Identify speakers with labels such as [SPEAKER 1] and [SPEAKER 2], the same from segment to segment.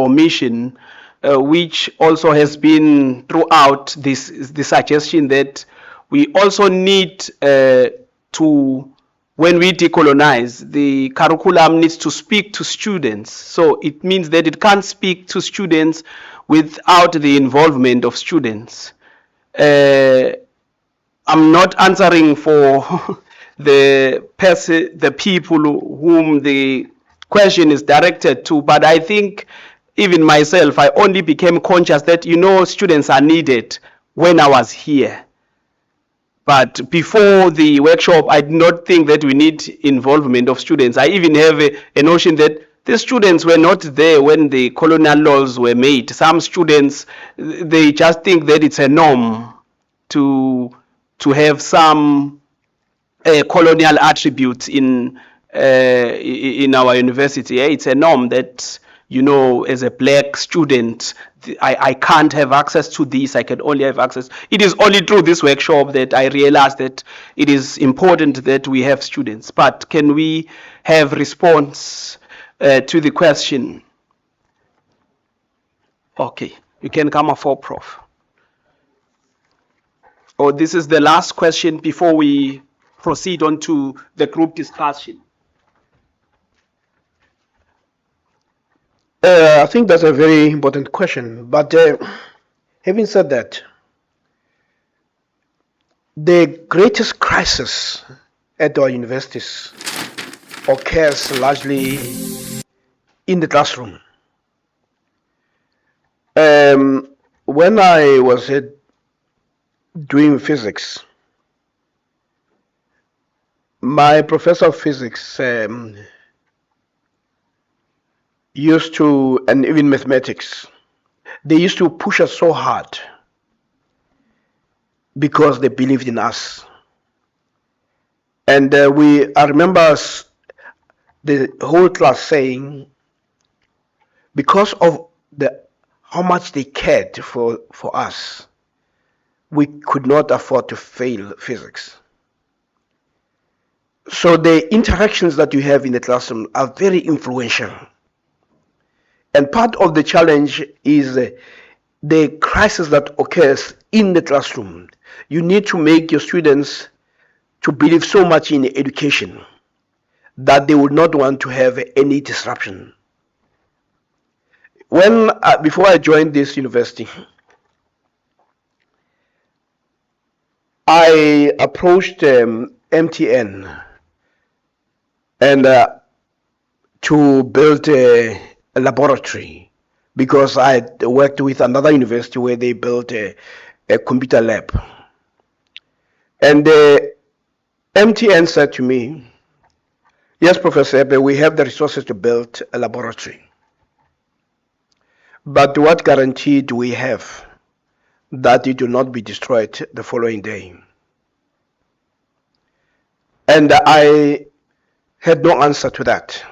[SPEAKER 1] mission, which also has been throughout the suggestion that we also need to, when we decolonize, the curriculum needs to speak to students. So it means that it can't speak to students without the involvement of students. I'm not answering for the people whom the question is directed to, but I think even myself, I only became conscious that, students are needed when I was here. But before the workshop, I did not think that we need involvement of students. I even have a notion that the students were not there when the colonial laws were made. Some students, they just think that it's a norm to have some colonial attributes in our university. It's a norm that, as a black student, I can't have access to this. I can only have access. It is only through this workshop that I realized that it is important that we have students. But can we have response to the question? Okay, you can come up for Prof. Oh, this is the last question before we proceed on to the group discussion.
[SPEAKER 2] I think that's a very important question. But having said that, the greatest crisis at our universities occurs largely in the classroom. When I was doing physics, my professor of physics used to, and even mathematics, they used to push us so hard because they believed in us. And I remember the whole class saying, because of how much they cared for us, we could not afford to fail physics. So the interactions that you have in the classroom are very influential. And part of the challenge is the crisis that occurs in the classroom. You need to make your students to believe so much in education that they would not want to have any disruption. Before I joined this university, I approached MTN and to build a laboratory, because I had worked with another university where they built a computer lab. And MTN said to me, yes, Professor Ebe, we have the resources to build a laboratory. But what guarantee do we have that it will not be destroyed the following day? And I had no answer to that.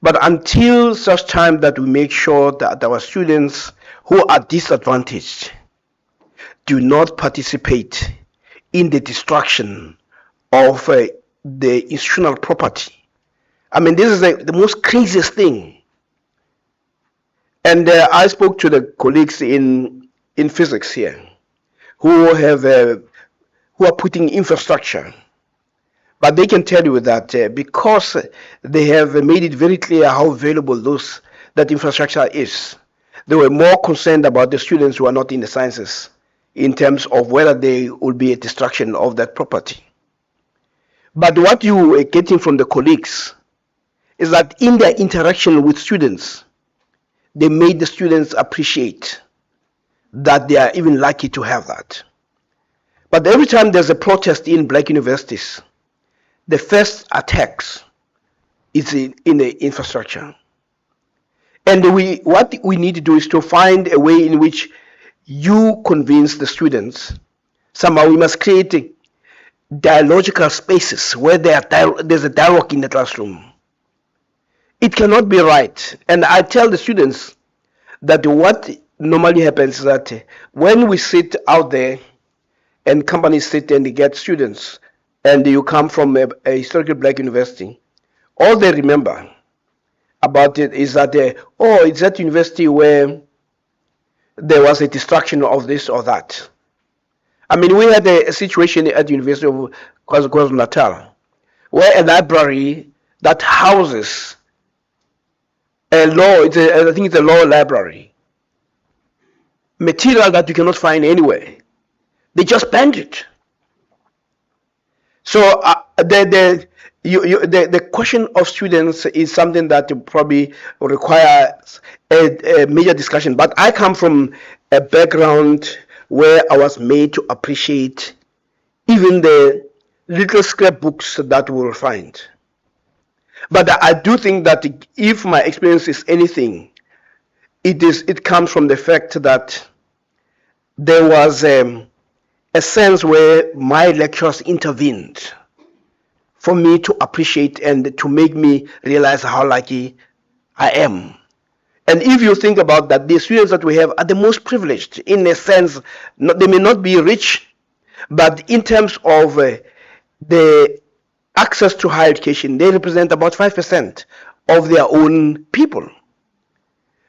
[SPEAKER 2] But until such time that we make sure that our students who are disadvantaged do not participate in the destruction of the institutional property. I mean, this is the most craziest thing. And I spoke to the colleagues in physics here who are putting infrastructure. But they can tell you that because they have made it very clear how valuable that infrastructure is, they were more concerned about the students who are not in the sciences in terms of whether there will be a destruction of that property. But what you are getting from the colleagues is that in their interaction with students, they made the students appreciate that they are even lucky to have that. But every time there's a protest in black universities, the first attacks is in the infrastructure. And what we need to do is to find a way in which you convince the students. Somehow we must create dialogical spaces where there's a dialogue in the classroom. It cannot be right. And I tell the students that what normally happens is that when we sit out there and companies sit and they get students, and you come from a historical black university, all they remember about it is that, oh, it's that university where there was a distraction of this or that. I mean, we had a situation at the University of KwaZulu-Natal where a library that houses a law, I think it's a law library, material that you cannot find anywhere. They just banned it. So the question of students is something that probably requires a major discussion. But I come from a background where I was made to appreciate even the little scrapbooks that we'll find. But I do think that if my experience is anything, it comes from the fact that there was a sense where my lecturers intervened for me to appreciate and to make me realize how lucky I am. And if you think about that, the students that we have are the most privileged in a sense. They may not be rich, but in terms of the access to higher education, they represent about 5% of their own people.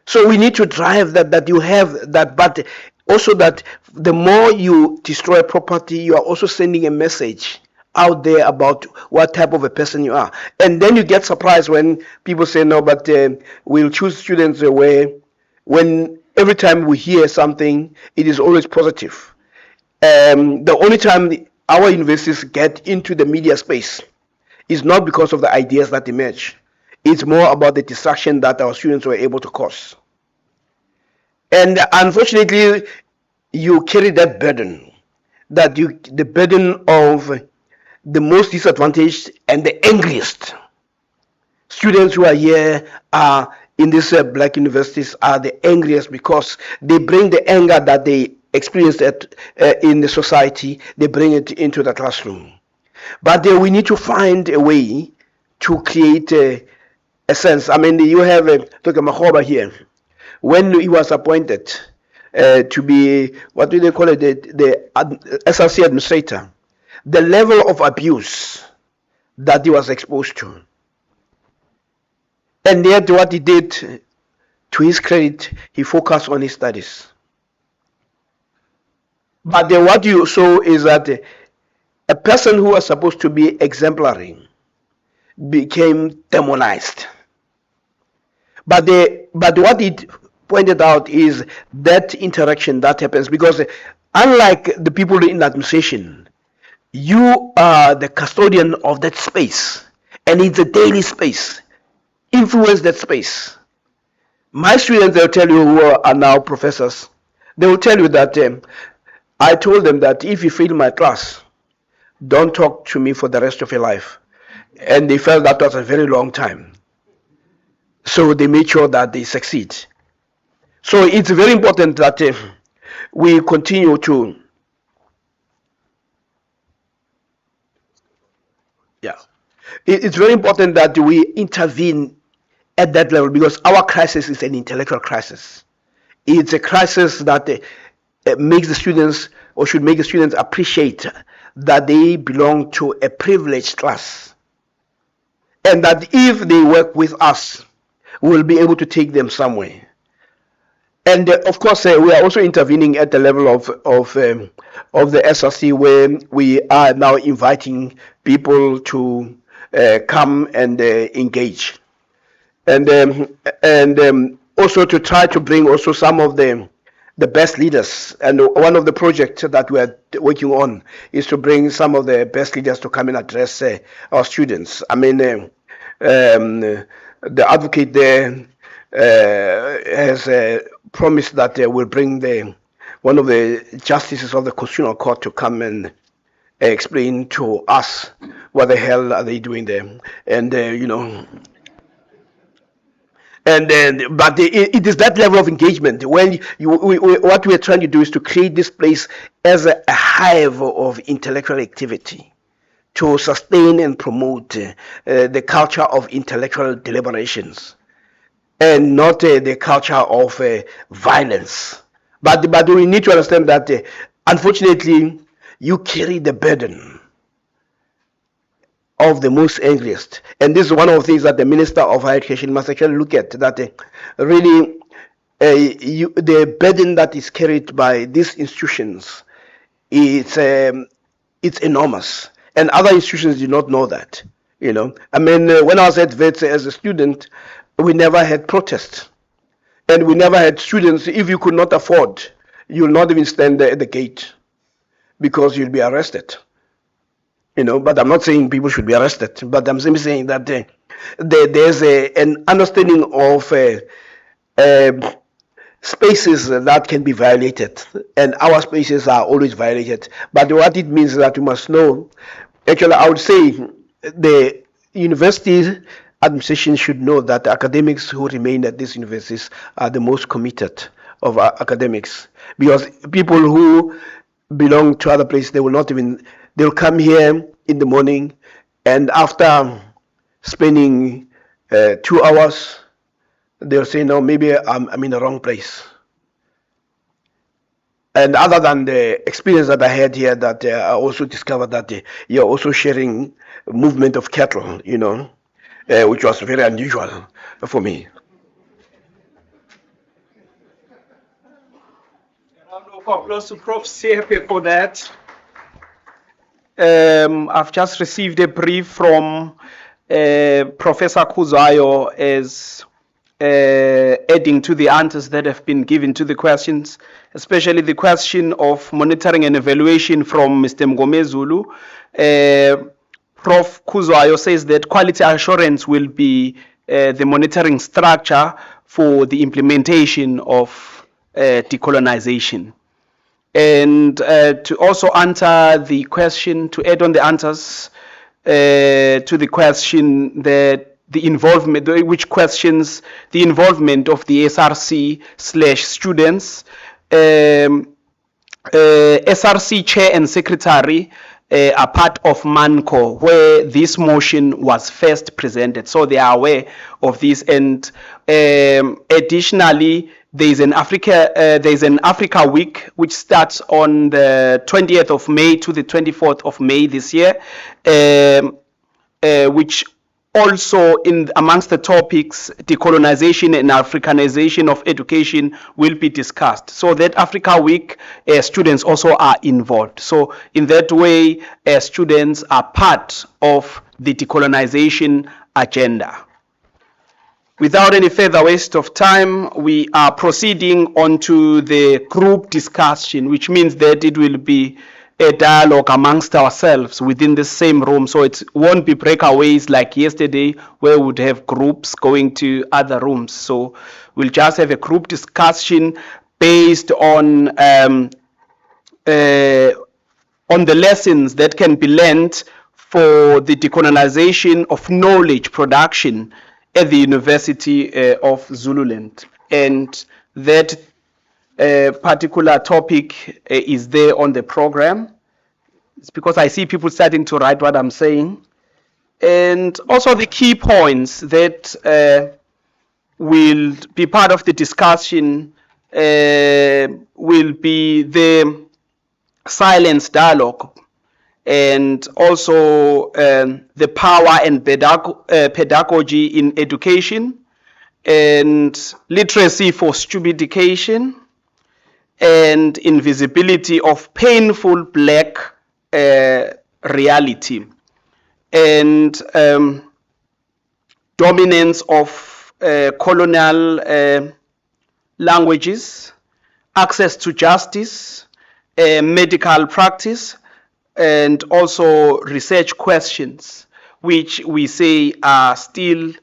[SPEAKER 2] So we need to drive that you have that, but also that the more you destroy property, you are also sending a message out there about what type of a person you are. And then you get surprised when people say, no, but we'll choose students where when every time we hear something, it is always positive. The only time our universities get into the media space is not because of the ideas that emerge. It's more about the distraction that our students were able to cause. And unfortunately, you carry that burden, the burden of the most disadvantaged and the angriest. Students who are here are in these black universities are the angriest because they bring the anger that they experienced in the society, they bring it into the classroom. But we need to find a way to create a sense. I mean, you have Dr. Mahoba here. When he was appointed to be, what do they call it, the SRC administrator, the level of abuse that he was exposed to. And yet what he did, to his credit, he focused on his studies. But what you saw is that a person who was supposed to be exemplary became demonized. But what it pointed out is that interaction that happens because unlike the people in the administration, you are the custodian of that space and it's a daily space. Influence that space. My students, they'll tell you who are now professors, they will tell you that I told them that if you fail my class, don't talk to me for the rest of your life. And they felt that was a very long time. So they made sure that they succeed. So it's very important that we continue to, it's very important that we intervene at that level because our crisis is an intellectual crisis. It's a crisis that makes the students or should make the students appreciate that they belong to a privileged class and that if they work with us, we'll be able to take them somewhere. And of course, we are also intervening at the level of the SRC, where we are now inviting people to come and engage, and also to try to bring also some of the best leaders. And one of the projects that we are working on is to bring some of the best leaders to come and address our students. I mean, the advocate there has promised that they will bring one of the justices of the Constitutional Court to come and explain to us what the hell are they doing there, and but it is that level of engagement when what we are trying to do is to create this place as a hive of intellectual activity to sustain and promote the culture of intellectual deliberations and not the culture of violence. But we need to understand that unfortunately you carry the burden of the most angriest. And this is one of the things that the Minister of Higher Education must actually look at, that really the burden that is carried by these institutions it's enormous, and other institutions do not know that. I mean, when I was at VETS as a student, we never had protests, and we never had students. If you could not afford, you'll not even stand there at the gate because you'll be arrested. But I'm not saying people should be arrested, but I'm simply saying that there's an understanding of spaces that can be violated, and our spaces are always violated. But what it means is that you must know, actually, I would say the university administration should know that academics who remain at these universities are the most committed of academics, because people who belong to other places, they'll come here in the morning, and after spending 2 hours, they'll say, no, maybe I'm in the wrong place. And other than the experience that I had here, that I also discovered that you're also sharing movement of cattle, which was very unusual for me.
[SPEAKER 1] Round of applause to Prof. Sepe for that. I've just received a brief from Professor Kuzayo as adding to the answers that have been given to the questions, especially the question of monitoring and evaluation from Mr. Mgomezulu. Prof. Kuzayo says that quality assurance will be the monitoring structure for the implementation of decolonization. And to also answer the question, to add on the answers to the question that the involvement, which questions the involvement of the SRC/students, SRC chair and secretary are part of MANCO, where this motion was first presented, so they are aware of this. And additionally, there's an Africa Week which starts on the 20th of May to the 24th of May this year, which also amongst the topics, decolonization and Africanization of education will be discussed. So that Africa Week, students also are involved. So in that way, students are part of the decolonization agenda. Without any further waste of time, we are proceeding on to the group discussion, which means that it will be a dialogue amongst ourselves within the same room. So it won't be breakaways like yesterday where we would have groups going to other rooms. So we'll just have a group discussion based on the lessons that can be learned for the decolonization of knowledge production at the University of Zululand. And that particular topic is there on the program. It's because I see people starting to write what I'm saying. And also the key points that will be part of the discussion will be the silence dialogue, and also the power and pedagogy in education, and literacy for stupidication, and invisibility of painful black reality, and dominance of colonial languages, access to justice, medical practice, and also research questions, which we say are still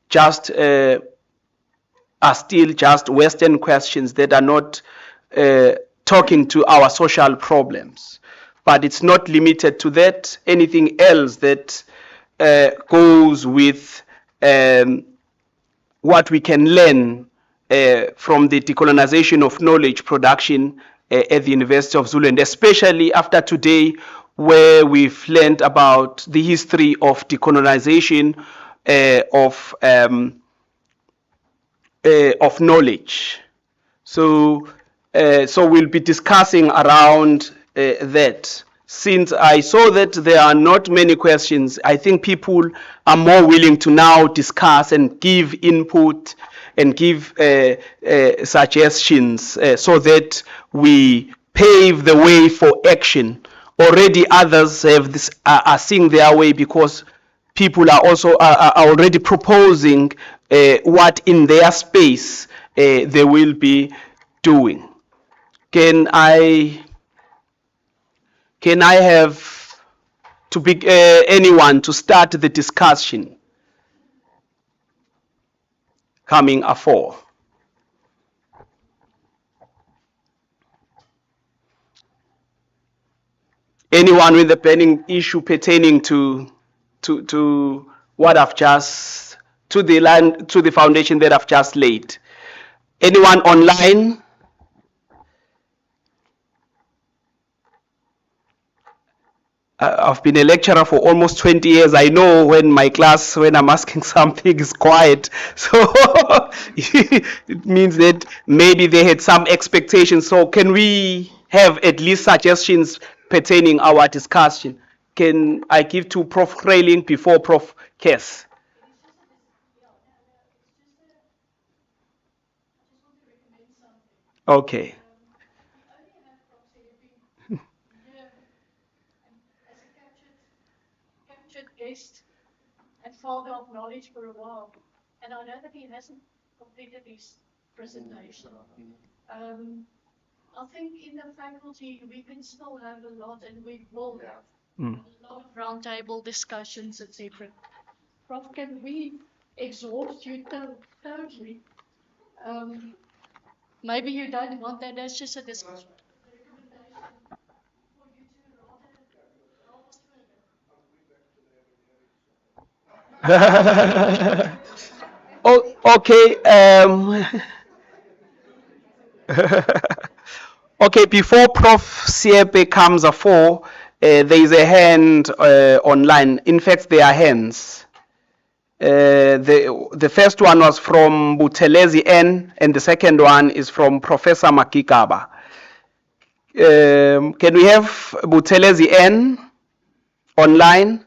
[SPEAKER 1] just Western questions that are not talking to our social problems. But it's not limited to that. Anything else that goes with what we can learn from the decolonization of knowledge production at the University of Zululand, especially after today, where we've learned about the history of decolonization of knowledge. So we'll be discussing around that. since I saw that there are not many questions, I think people are more willing to now discuss and give input and give suggestions so that we pave the way for action. Already others have this, are seeing their way, because people are also are already proposing what in their space they will be doing. Can I have to pick anyone to start the discussion coming afore? Anyone with a burning issue pertaining to what I've just, to the land, to the foundation that I've just laid? Anyone online? I've been a lecturer for almost 20 years. I know when my class, when I'm asking something, is quiet. So it means that maybe they had some expectations. So can we have at least suggestions pertaining our discussion? Can I give to Prof. Railing before Prof. Kess? Okay.
[SPEAKER 3] Captured guest and father of knowledge for a while. And I know that he hasn't completed his presentation. I think in the faculty we can still have a lot, and we will have a lot of roundtable discussions, etc. Prof, can we exhaust you totally? Maybe you don't want that. That's just a discussion.
[SPEAKER 1] Oh, okay. Okay, before Prof. Siepe comes afore, there is a hand online. In fact, there are hands. The first one was from Buthelezi N, and the second one is from Professor Makikaba. Can we have Buthelezi N online?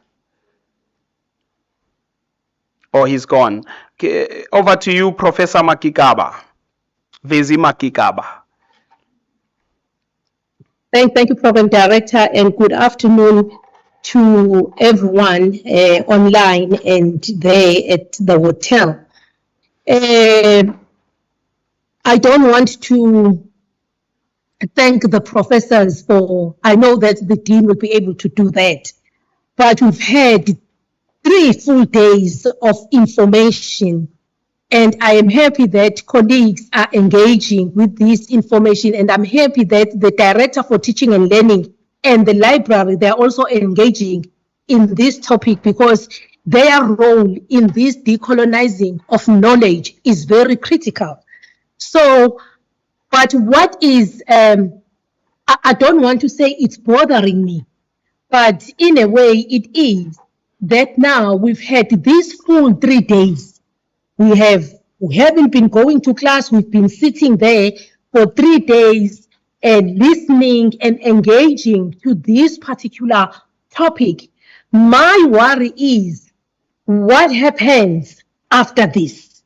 [SPEAKER 1] Oh, he's gone. Okay, over to you, Professor Makikaba. Vezi Makikaba.
[SPEAKER 4] Thank you, Program Director, and good afternoon to everyone online and there at the hotel. I don't want to thank the professors for, I know that the dean will be able to do that, but we've had 3 full days of information. And I am happy that colleagues are engaging with this information, and I'm happy that the Director for Teaching and Learning and the library, they're also engaging in this topic, because their role in this decolonizing of knowledge is very critical. So, but what is, I don't want to say it's bothering me, but in a way it is that now we've had these full 3 days. We haven't been going to class. We've been sitting there for 3 days and listening and engaging to this particular topic. My worry is what happens after this.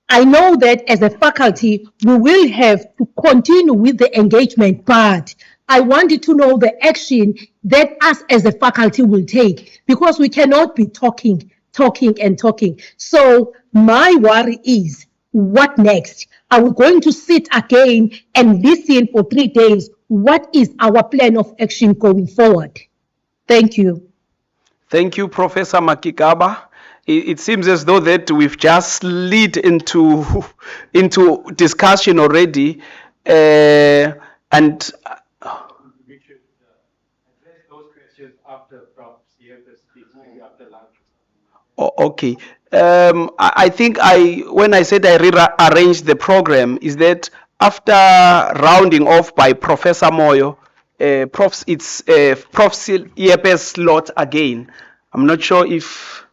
[SPEAKER 4] I know that as a faculty, we will have to continue with the engagement, but I wanted to know the action that us as a faculty will take, because we cannot be talking. So my worry is, what next? Are we going to sit again and listen for 3 days? What is our plan of action going forward? Thank you.
[SPEAKER 1] Thank you, Professor Makikaba. It seems as though that we've just slid into discussion already, and
[SPEAKER 5] we should address those questions after Prof. Siepe speaks, maybe after lunch.
[SPEAKER 1] okay. I think when I said I rearranged the program, is that after rounding off by Professor Moyo, it's Prof. Siepe's slot again. I'm not sure if,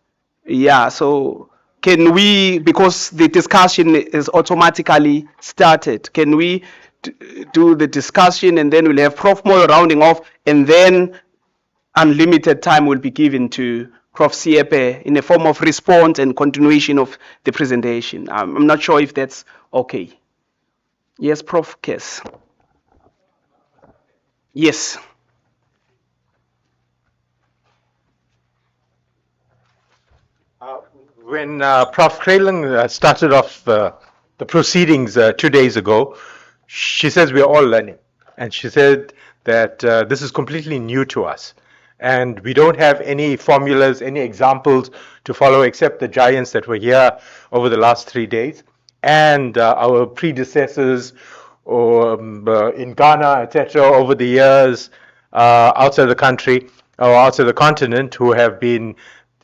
[SPEAKER 1] yeah, so can we, because the discussion is automatically started, can we do the discussion and then we'll have Prof. Moyo rounding off, and then unlimited time will be given to Prof. Siepe in a form of response and continuation of the presentation. I'm not sure if that's okay. Yes, Prof. Kes. Yes.
[SPEAKER 5] When Prof. Kralen started off the proceedings 2 days ago, she says we are all learning. And she said that this is completely new to us. And we don't have any formulas, any examples to follow except the giants that were here over the last 3 days. And our predecessors in Ghana, etc., over the years outside the country or outside the continent who have been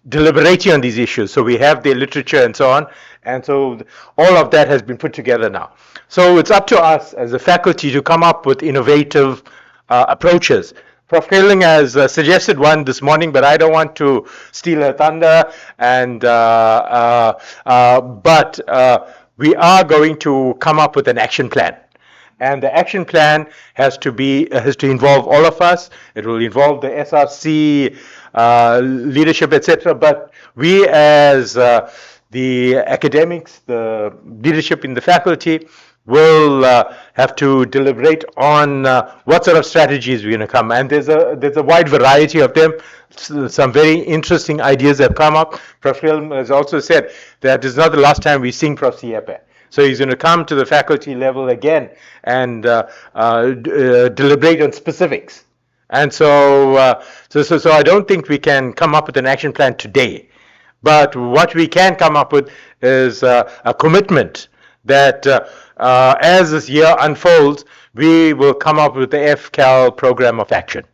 [SPEAKER 5] deliberating on these issues. So we have their literature and so on. And so all of that has been put together now. So it's up to us as a faculty to come up with innovative approaches. Prof. Kaling has suggested one this morning, but I don't want to steal her thunder. And but we are going to come up with an action plan. And the action plan has to involve all of us. It will involve the SRC leadership, etc. But we, as the academics, the leadership in the faculty, will have to deliberate on what sort of strategies we're going to come. And there's a wide variety of them. Some very interesting ideas have come up. Prof. Film has also said that it's not the last time we sing Prof. Siepe. So he's going to come to the faculty level again and deliberate on specifics. And so I don't think we can come up with an action plan today. But what we can come up with is a commitment that as this year unfolds, we will come up with the FCAL program of action,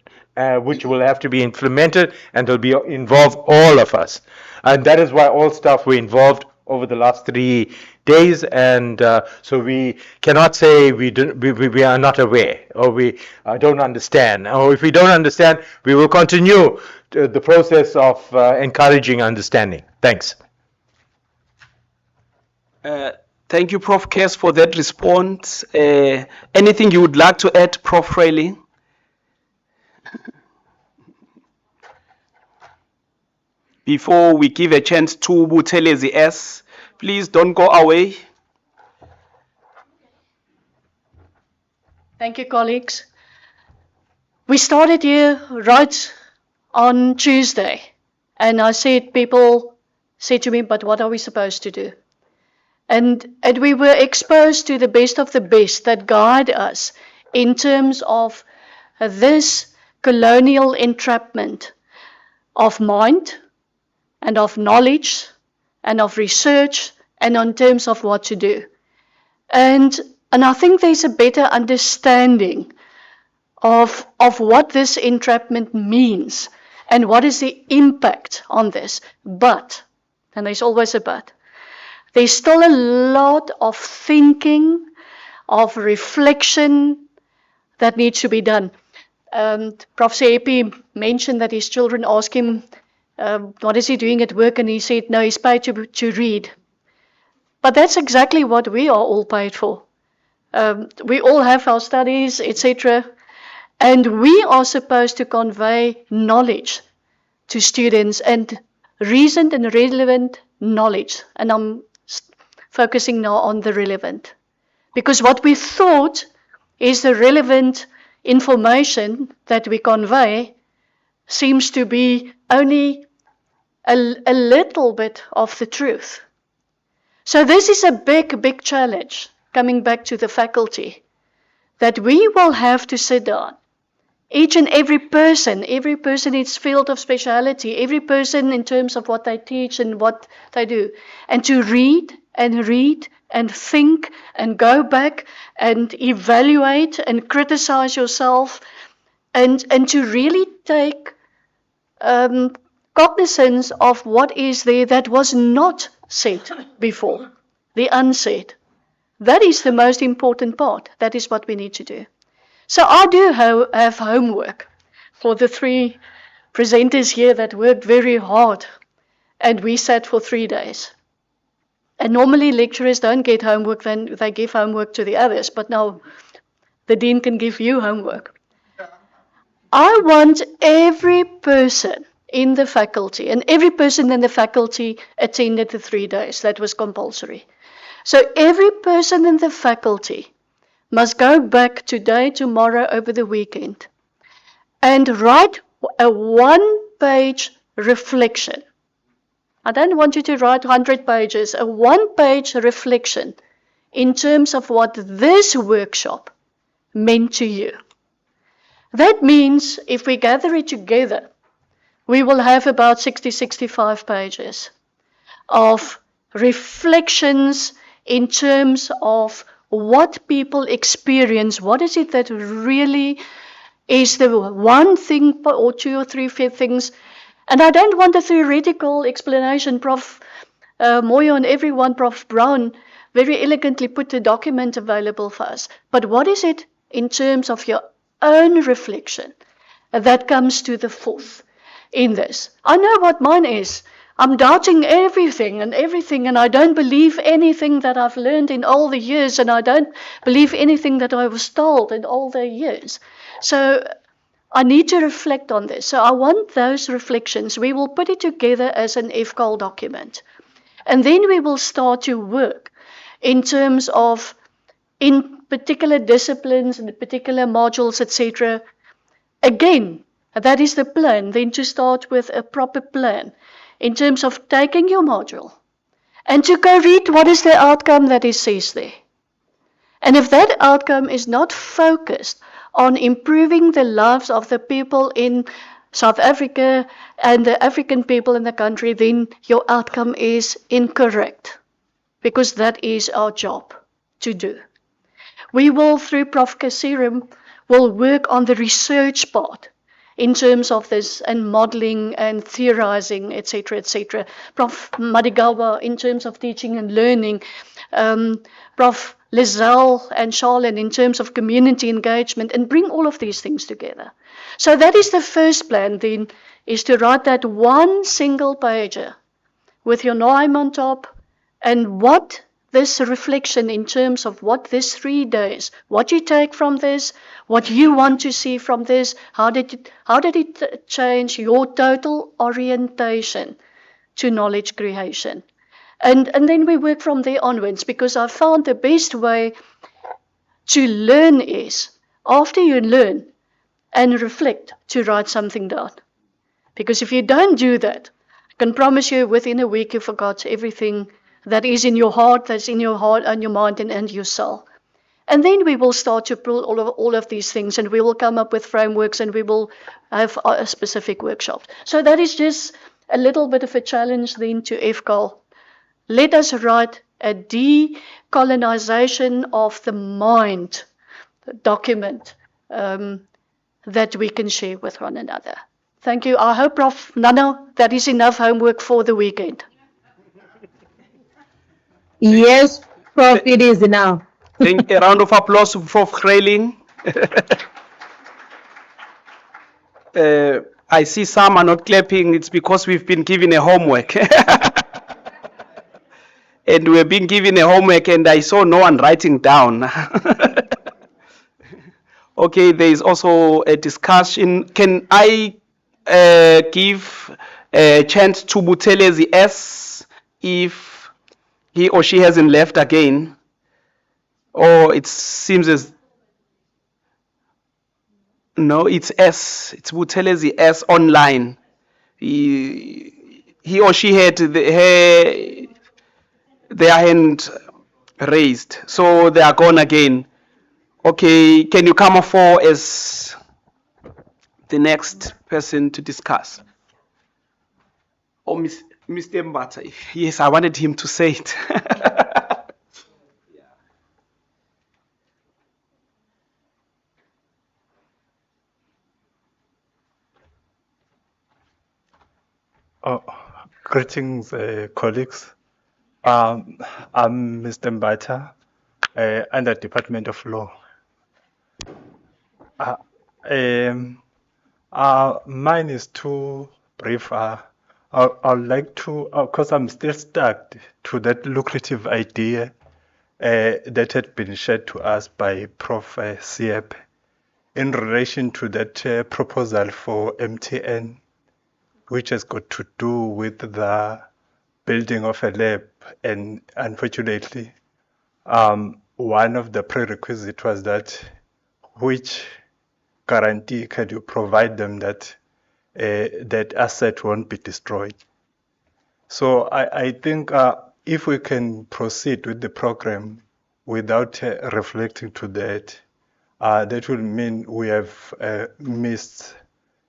[SPEAKER 5] which will have to be implemented and will be involve all of us. And that is why all staff were involved over the last 3 days, and so we cannot say we are not aware or we don't understand. Or if we don't understand, we will continue the process of encouraging understanding. Thanks.
[SPEAKER 1] Thank you, Prof. Kes, for that response. Anything you would like to add, Prof. Riley? Before we give a chance to Buthelezi S, please don't go away.
[SPEAKER 3] Thank you, colleagues. We started here right on Tuesday, and I said, people said to me, but what are we supposed to do? And we were exposed to the best of the best that guide us in terms of this colonial entrapment of mind and of knowledge and of research and in terms of what to do. And I think there's a better understanding of what this entrapment means and what is the impact on this. But, and there's always a but, there's still a lot of thinking, of reflection that needs to be done. Prof. Seepi mentioned that his children asked him, what is he doing at work? And he said, no, he's paid to read. But that's exactly what we are all paid for. We all have our studies, etc. And we are supposed to convey knowledge to students, and reasoned and relevant knowledge. And I'm focusing now on the relevant. Because what we thought is the relevant information that we convey seems to be only a little bit of the truth. So this is a big challenge, coming back to the faculty, that we will have to sit down. Each and every person in its field of speciality, every person in terms of what they teach and what they do, and to read and think and go back and evaluate and criticize yourself and to really take cognizance of what is there that was not said before, the unsaid. That is the most important part. That is what we need to do. So I do have homework for the 3 presenters here that worked very hard, and we sat for 3 days. And normally lecturers don't get homework, then they give homework to the others, but now the dean can give you homework. I want every person in the faculty, and every person in the faculty attended the 3 days. That was compulsory. So every person in the faculty must go back today, tomorrow, over the weekend, and write a 1-page reflection. I don't want you to write 100 pages, a 1-page reflection in terms of what this workshop meant to you. That means if we gather it together, we will have about 60, 65 pages of reflections in terms of what people experience. What is it that really is the one thing or 2 or 3 things? And I don't want a theoretical explanation. Prof. Moyo and everyone, Prof. Brown, very elegantly put the document available for us. But what is it in terms of your own reflection that comes to the forth in this? I know what mine is. I'm doubting everything, and I don't believe anything that I've learned in all the years, and I don't believe anything that I was told in all the years. So I need to reflect on this. So I want those reflections. We will put it together as an FCAL document. And then we will start to work in terms of, in particular disciplines and particular modules, etc. Again, that is the plan, then to start with a proper plan in terms of taking your module and to go read what is the outcome that it says there. And if that outcome is not focused on improving the lives of the people in South Africa and the African people in the country, then your outcome is incorrect, because that is our job to do. We will, through Prof. Kasirim, will work on the research part in terms of this, and modeling and theorizing, etc., etc. Prof. Madigawa in terms of teaching and learning, Prof. Lizelle and Charlene in terms of community engagement, and bring all of these things together. So that is the first plan then, is to write that one single pager with your name on top, and what this reflection in terms of what this 3 days, what you take from this, what you want to see from this, how did it change your total orientation to knowledge creation. And then we work from there onwards, because I found the best way to learn is, after you learn and reflect, to write something down. Because if you don't do that, I can promise you within a week you forgot everything that is in your heart, that's in your heart and your mind and your soul. And then we will start to pull all of these things, and we will come up with frameworks, and we will have a specific workshop. So that is just a little bit of a challenge then to FCAL. Let us write a decolonization of the mind document that we can share with one another. Thank you. I hope, Prof. Nano, that is enough homework for the weekend.
[SPEAKER 4] Yes, Prof, it is now.
[SPEAKER 1] A round of applause for Grayling. I see some are not clapping. It's because we've been given a homework. And we're being given a homework, and I saw no one writing down. Okay, there is also a discussion. Can I give a chance to Buthelezi S if he or she hasn't left again? Or it seems as... No, it's S. It's Buthelezi S online. He or she had their hand raised, so they are gone again. Okay, can you come forward as the next person to discuss? Oh, Mr. Mbata. Yes, I wanted him to say it.
[SPEAKER 6] Greetings, colleagues. I'm Mr. Mbata, under Department of Law. Mine is too brief. I'd like to, because I'm still stuck to that lucrative idea that had been shared to us by Prof. Siep, in relation to that proposal for MTN, which has got to do with the building of a lab, and unfortunately, one of the prerequisites was that which guarantee can you provide them that that asset won't be destroyed. So I think if we can proceed with the program without reflecting to that, that will mean we have missed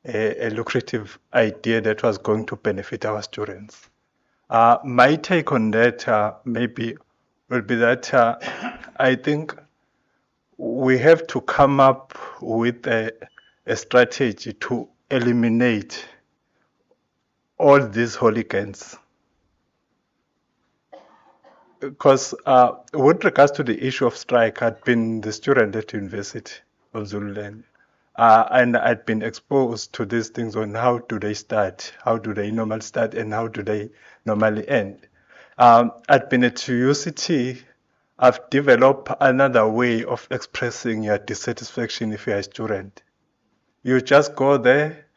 [SPEAKER 6] a lucrative idea that was going to benefit our students. My take on that maybe will be that I think we have to come up with a strategy to eliminate all these hooligans. Because with regards to the issue of strike, I'd been the student at University of Zululand, and I'd been exposed to these things on how do they start, how do they normally start, and how do they normally end. I'd been at UCT. I've developed another way of expressing your dissatisfaction if you're a student. You just go there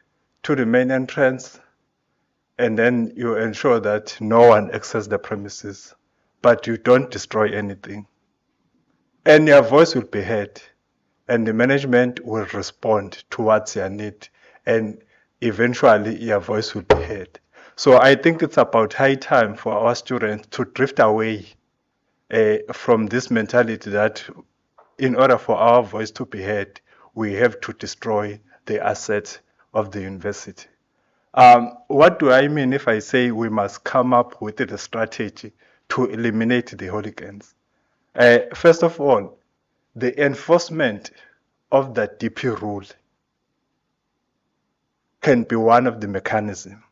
[SPEAKER 6] to the main entrance, and then you ensure that no one accesses the premises, but you don't destroy anything. And your voice will be heard, and the management will respond towards your need, and eventually your voice will be heard. So I think it's about high time for our students to drift away from this mentality that in order for our voice to be heard, we have to destroy the assets of the university. What do I mean if I say we must come up with a strategy to eliminate the hooligans? First of all, the enforcement of the DP rule can be one of the mechanisms,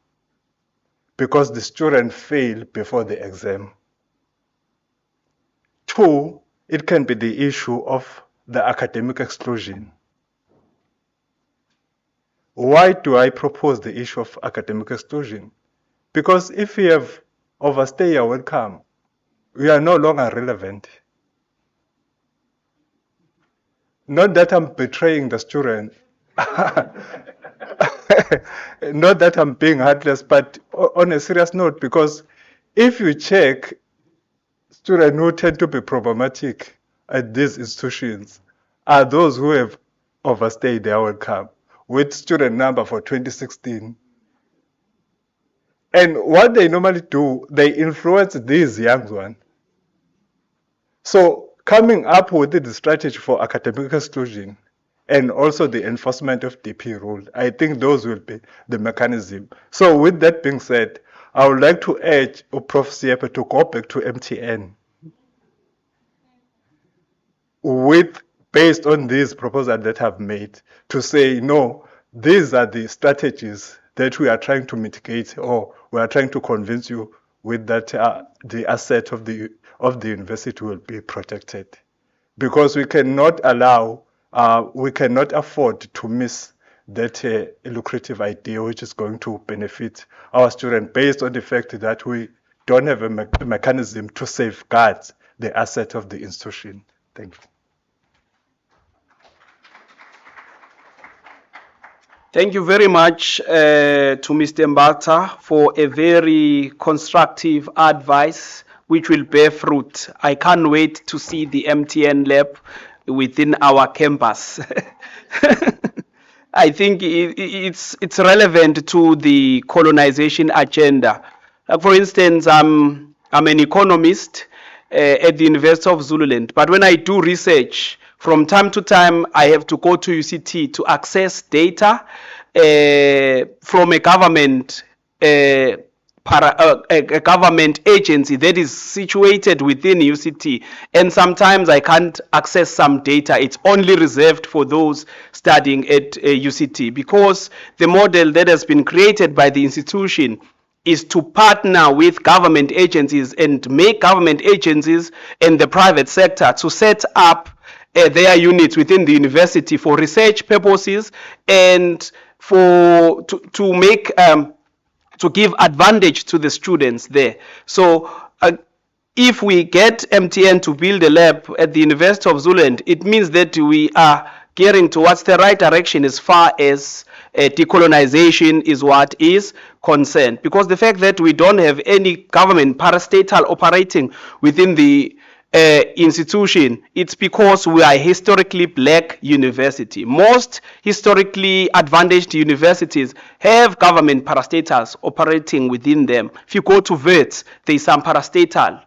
[SPEAKER 6] because the student failed before the exam. Two, it can be the issue of the academic exclusion. Why do I propose the issue of academic exclusion? Because if you have overstayed your welcome, we are no longer relevant. Not that I'm betraying the student, not that I'm being heartless, but on a serious note, because if you check students who tend to be problematic at these institutions are those who have overstayed their welcome, with student number for 2016. And what they normally do, they influence these young ones. So coming up with the strategy for academic exclusion and also the enforcement of DP rule, I think those will be the mechanism. So with that being said, I would like to urge Prof. Siepe to go back to MTN based on these proposals that I've made, to say, no, these are the strategies that we are trying to mitigate, or we are trying to convince you with that the asset of the university will be protected. Because we cannot allow, we cannot afford to miss that lucrative idea which is going to benefit our students, based on the fact that we don't have a mechanism to safeguard the asset of the institution. Thank you.
[SPEAKER 1] Thank you very much to Mr. Mbata for a very constructive advice which will bear fruit. I can't wait to see the MTN lab within our campus. I think it's relevant to the colonization agenda. Like for instance, I'm an economist at the University of Zululand, but when I do research, from time to time, I have to go to UCT to access data from a government a government agency that is situated within UCT, and sometimes I can't access some data. It's only reserved for those studying at UCT, because the model that has been created by the institution is to partner with government agencies and make government agencies and the private sector to set up their units within the university for research purposes and for to make to give advantage to the students there. So if we get MTN to build a lab at the University of Zululand, it means that we are gearing towards the right direction as far as decolonization is what is concerned. Because the fact that we don't have any government parastatal operating within the institution, it's because we are a historically black university. Most historically advantaged universities have government parastatals operating within them. If you go to VETS, there is some parastatal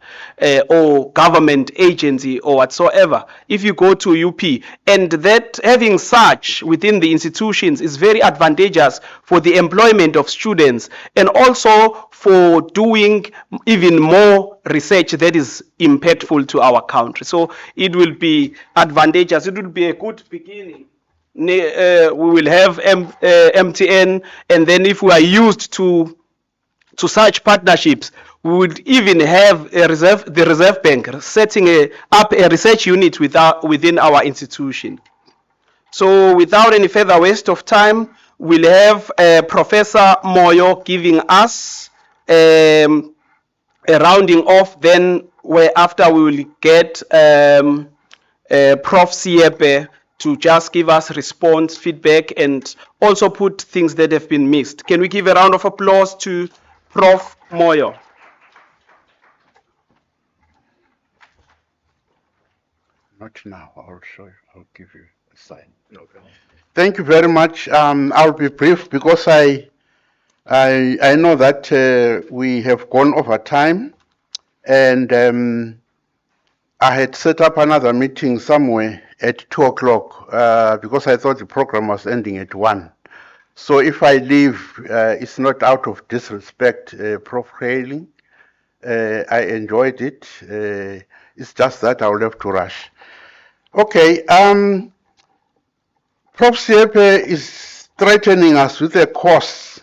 [SPEAKER 1] or government agency or whatsoever. If you go to UP, and that having such within the institutions is very advantageous for the employment of students and also for doing even more research that is impactful to our country. So it will be advantageous. It will be a good beginning. We will have MTN, and then if we are used to such partnerships, we would even have the Reserve Bank setting up a research unit within our institution. So without any further waste of time, we'll have Professor Moyo giving us a rounding off, then after we will get Prof. Siepe to just give us response, feedback, and also put things that have been missed. Can we give a round of applause to Prof. Moyo?
[SPEAKER 7] Not now. I'll show you. I'll give you a sign. Okay. Thank you very much. I'll be brief because I know that we have gone over time, and I had set up another meeting somewhere at 2 o'clock because I thought the program was ending at 1. So if I leave, it's not out of disrespect, Prof. Haley. I enjoyed it. It's just that I will have to rush. Okay, Prof. Siepe is threatening us with a course,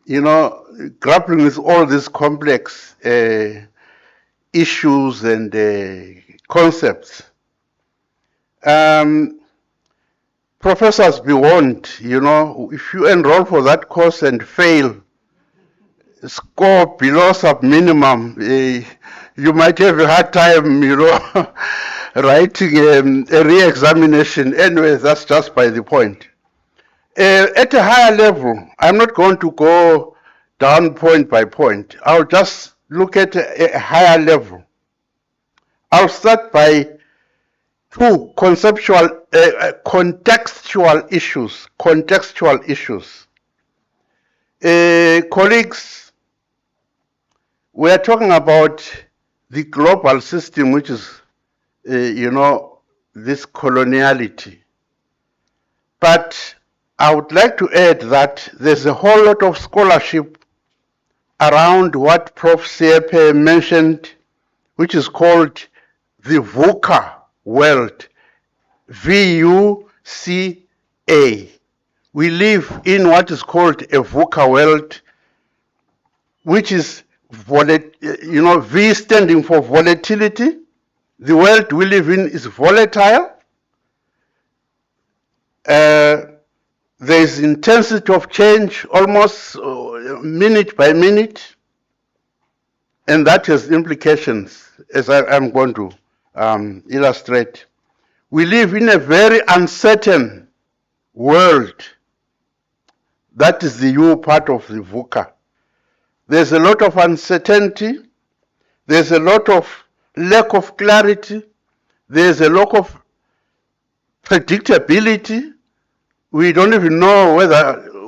[SPEAKER 7] grappling with all these complex issues and concepts. Professors be warned, if you enroll for that course and fail, score below sub-minimum, you might have a hard time, writing a re-examination. Anyway, that's just by the point. At a higher level, I'm not going to go down point by point. I'll just look at a higher level. I'll start by two contextual issues. Colleagues, we are talking about the global system, which is this coloniality. But I would like to add that there's a whole lot of scholarship around what Prof. Siepe mentioned, which is called the VUCA world, V-U-C-A. We live in what is called a VUCA world, which is, V standing for volatility. The world we live in is volatile. There is intensity of change almost minute by minute, and that has implications, as I'm going to illustrate. We live in a very uncertain world. That is the U part of the VUCA. There's a lot of uncertainty. There's a lot of lack of clarity. There's a lack of predictability. We don't even know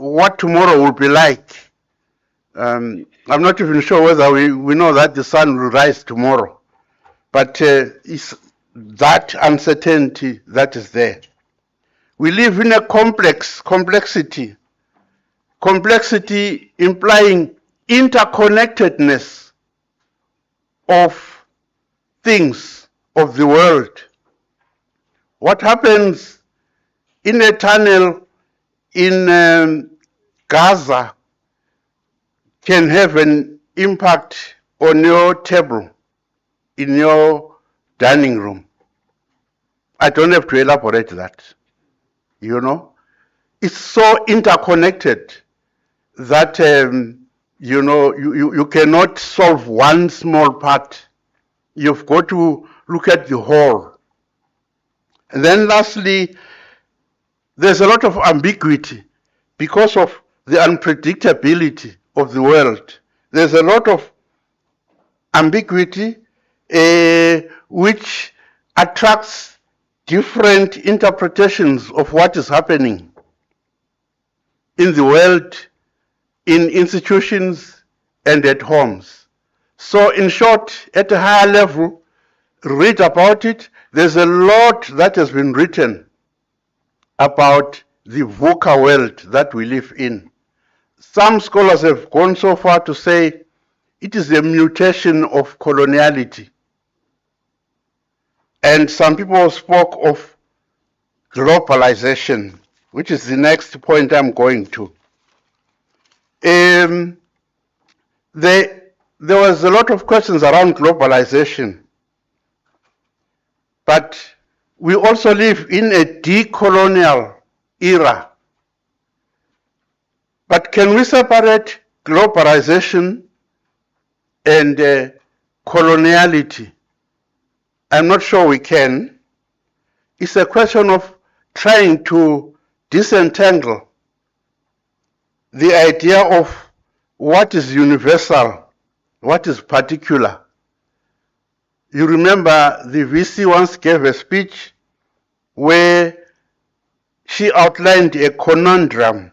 [SPEAKER 7] what tomorrow will be like. I'm not even sure whether we know that the sun will rise tomorrow. But it's that uncertainty that is there. We live in a complexity implying interconnectedness of things, of the world. What happens in a tunnel in Gaza can have an impact on your table in your dining room. I don't have to elaborate that. It's so interconnected that you cannot solve one small part. You've got to look at the whole. And then lastly, there's a lot of ambiguity because of the unpredictability of the world. There's a lot of ambiguity which attracts different interpretations of what is happening in the world, in institutions, and at homes. So in short, at a higher level, read about it. There's a lot that has been written about the VUCA world that we live in. Some scholars have gone so far to say it is a mutation of coloniality. And some people spoke of globalization, which is the next point I'm going to. There was a lot of questions around globalization, but we also live in a decolonial era. But can we separate globalization and coloniality? I'm not sure we can. It's a question of trying to disentangle the idea of what is universal, what is particular. You remember the VC once gave a speech where she outlined a conundrum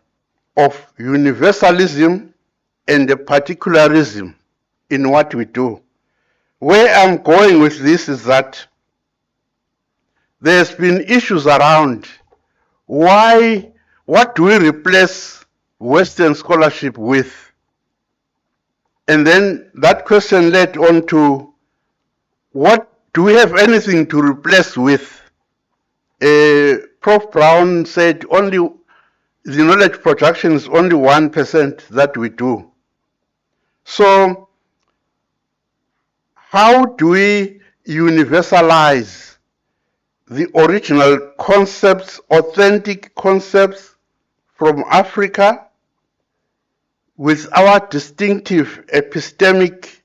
[SPEAKER 7] of universalism and a particularism in what we do. Where I'm going with this is that there's been issues around what do we replace Western scholarship with? And then that question led on to do we have anything to replace with? Prof. Brown said only the knowledge production is only 1% that we do. So how do we universalize the original concepts, authentic concepts from Africa with our distinctive epistemic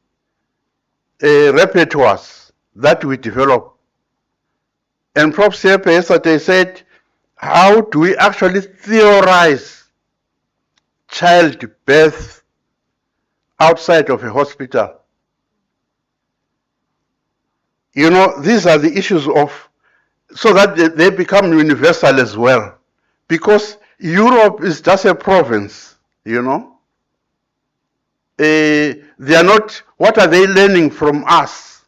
[SPEAKER 7] repertoires that we develop? And Prof. Sepe yesterday said, how do we actually theorize childbirth outside of a hospital? You know, these are the issues of, so that they become universal as well. Because Europe is just a province, you know. They are not, what are they learning from us?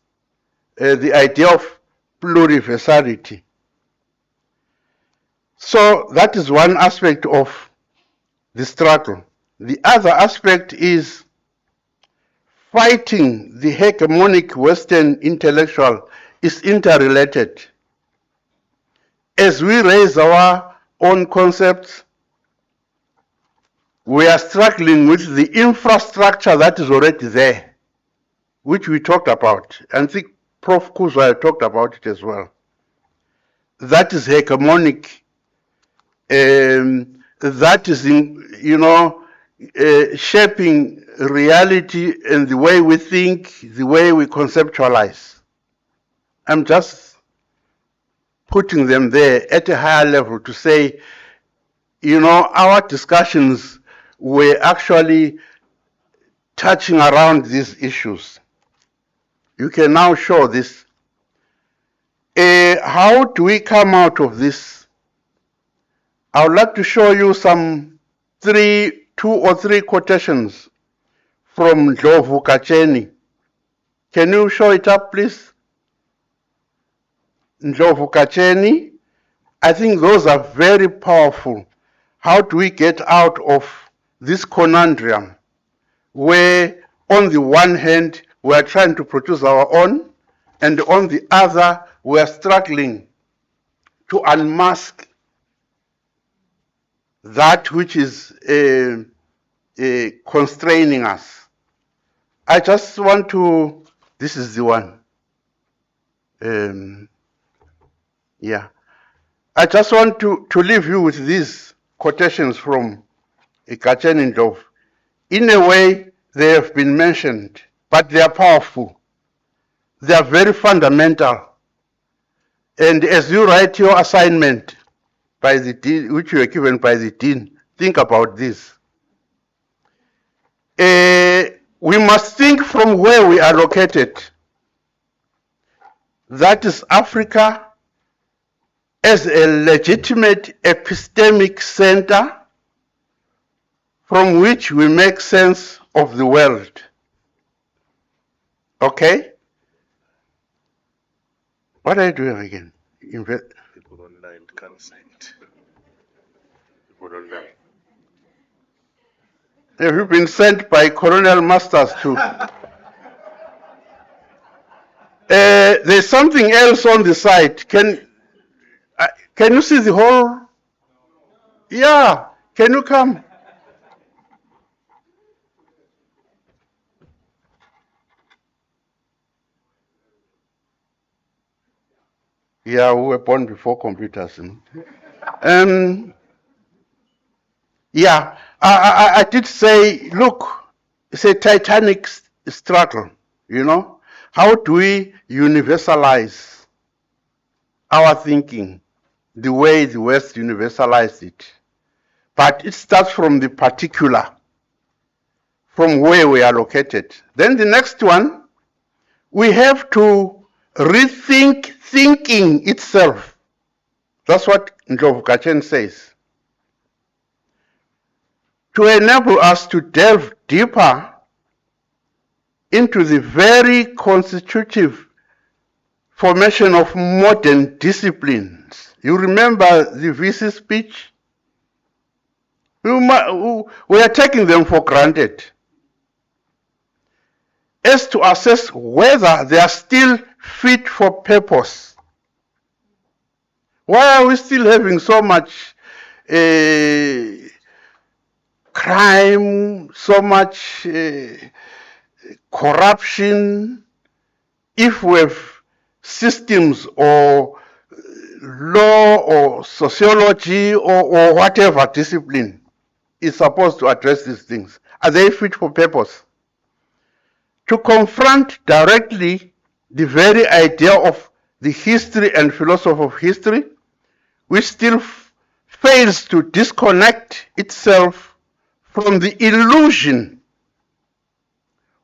[SPEAKER 7] The idea of pluriversality. So that is one aspect of the struggle. The other aspect is fighting the hegemonic Western intellectual is interrelated. As we raise our own concepts, we are struggling with the infrastructure that is already there, which we talked about. And I think Prof. Kuzwa talked about it as well. That is hegemonic. That is, shaping reality and the way we think, the way we conceptualize. I'm just putting them there at a higher level to say, our discussions were actually touching around these issues. You can now show this. How do we come out of this? I would like to show you two or three quotations from Ndlovu Kacheni. Can you show it up, please? Ndlovu Kacheni. I think those are very powerful. How do we get out of this conundrum where on the one hand we are trying to produce our own, and on the other we are struggling to unmask that which is constraining us. I just want to, this is the one. I just want to leave you with these quotations from Kacheni Ndlovu. In a way, they have been mentioned, but they are powerful. They are very fundamental. And as you write your assignment, by the dean, which you were given by the dean, think about this. We must think from where we are located. That is Africa as a legitimate epistemic center from which we make sense of the world. Okay? What are you doing again?
[SPEAKER 8] People online can't say it. People online.
[SPEAKER 7] Have you been sent by Colonel Masters to? There's something else on the site. Can you see the whole? Yeah. Can you come? Yeah, we were born before computers. Yeah, I did say, look, it's a titanic struggle, you know. How do we universalize our thinking the way the West universalized it? But it starts from the particular, from where we are located. Then the next one, we have to rethink thinking itself. That's what Ndlovu Kachen says. To enable us to delve deeper into the very constitutive formation of modern disciplines. You remember the VC speech? We are taking them for granted. As to assess whether they are still fit for purpose. Why are we still having so much crime, so much corruption, if we have systems or law or sociology or whatever discipline is supposed to address these things? Are they fit for purpose? To confront directly the very idea of the history and philosophy of history, which still fails to disconnect itself from the illusion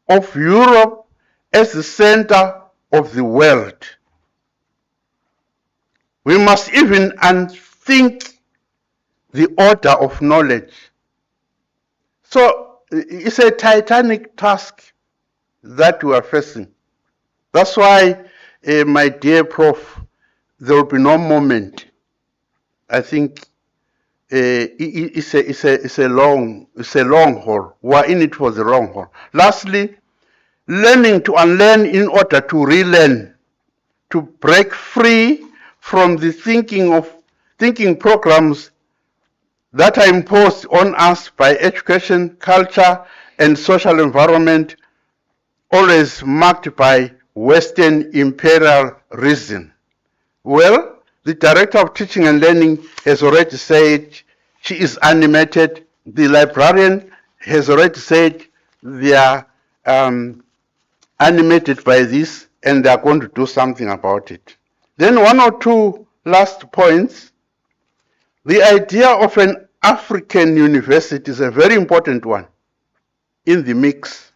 [SPEAKER 7] of Europe as the center of the world. We must even unthink the order of knowledge. So it's a titanic task that we are facing. That's why, my dear Prof, there will be no moment. I think it's a long haul. We're in it for the long haul. Lastly, learning to unlearn in order to relearn, to break free from the thinking programs that are imposed on us by education, culture, and social environment, always marked by Western imperial reason. Well, the director of teaching and learning has already said she is animated. The librarian has already said they are animated by this and they are going to do something about it. Then one or two last points. The idea of an African university is a very important one in the mix.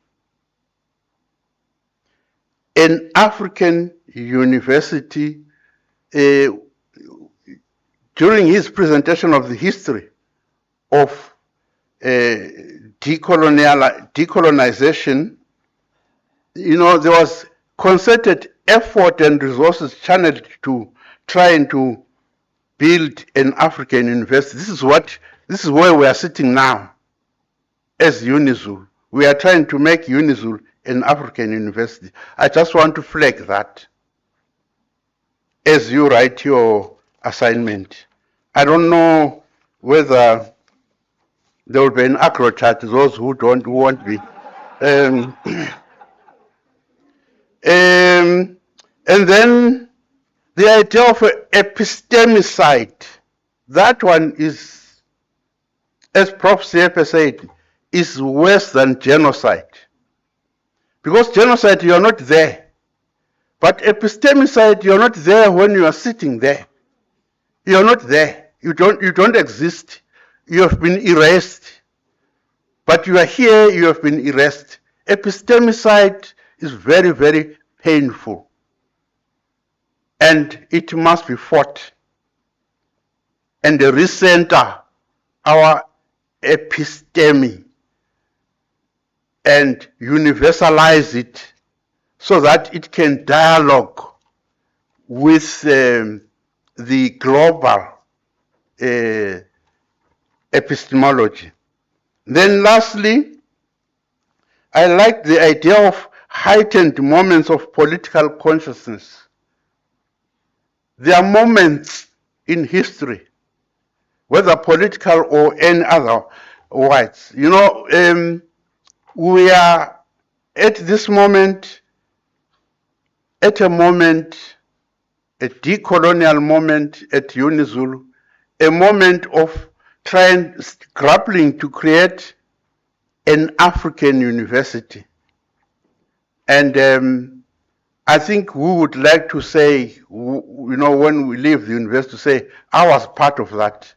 [SPEAKER 7] An African university, during his presentation of the history of decolonization, you know, there was concerted effort and resources channeled to trying to build an African university. This is where we are sitting now as UNIZUL. We are trying to make UNIZUL an African university. I just want to flag that as you write your assignment. I don't know whether there will be an acrobat, those who won't be. And then the idea of epistemicide, that one is, as Prof. Siepe said, is worse than genocide. Because genocide, you are not there. But epistemicide, you are not there when you are sitting there. You are not there. You don't exist. You have been erased. But you are here, you have been erased. Epistemicide is very, very painful. And it must be fought. And recenter our episteme and universalize it so that it can dialogue with the global epistemology. Then lastly, I like the idea of heightened moments of political consciousness. There are moments in history, whether political or any other wise. You know, we are at this moment, at a moment, a decolonial moment at UniZulu, a moment of grappling to create an African university. And I think we would like to say, you know, when we leave the university, to say, I was part of that.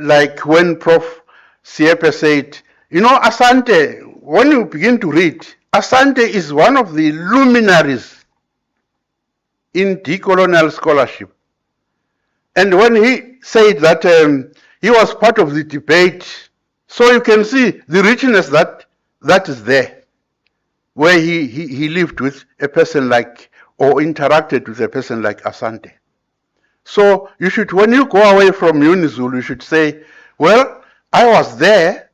[SPEAKER 7] Like when Prof. Siepe said, you know, Asante, when you begin to read, Asante is one of the luminaries in decolonial scholarship. And when he said that he was part of the debate, so you can see the richness that is there, where he lived with a person like, or interacted with a person like Asante. So you should, when you go away from UniZulu, you should say, well, I was there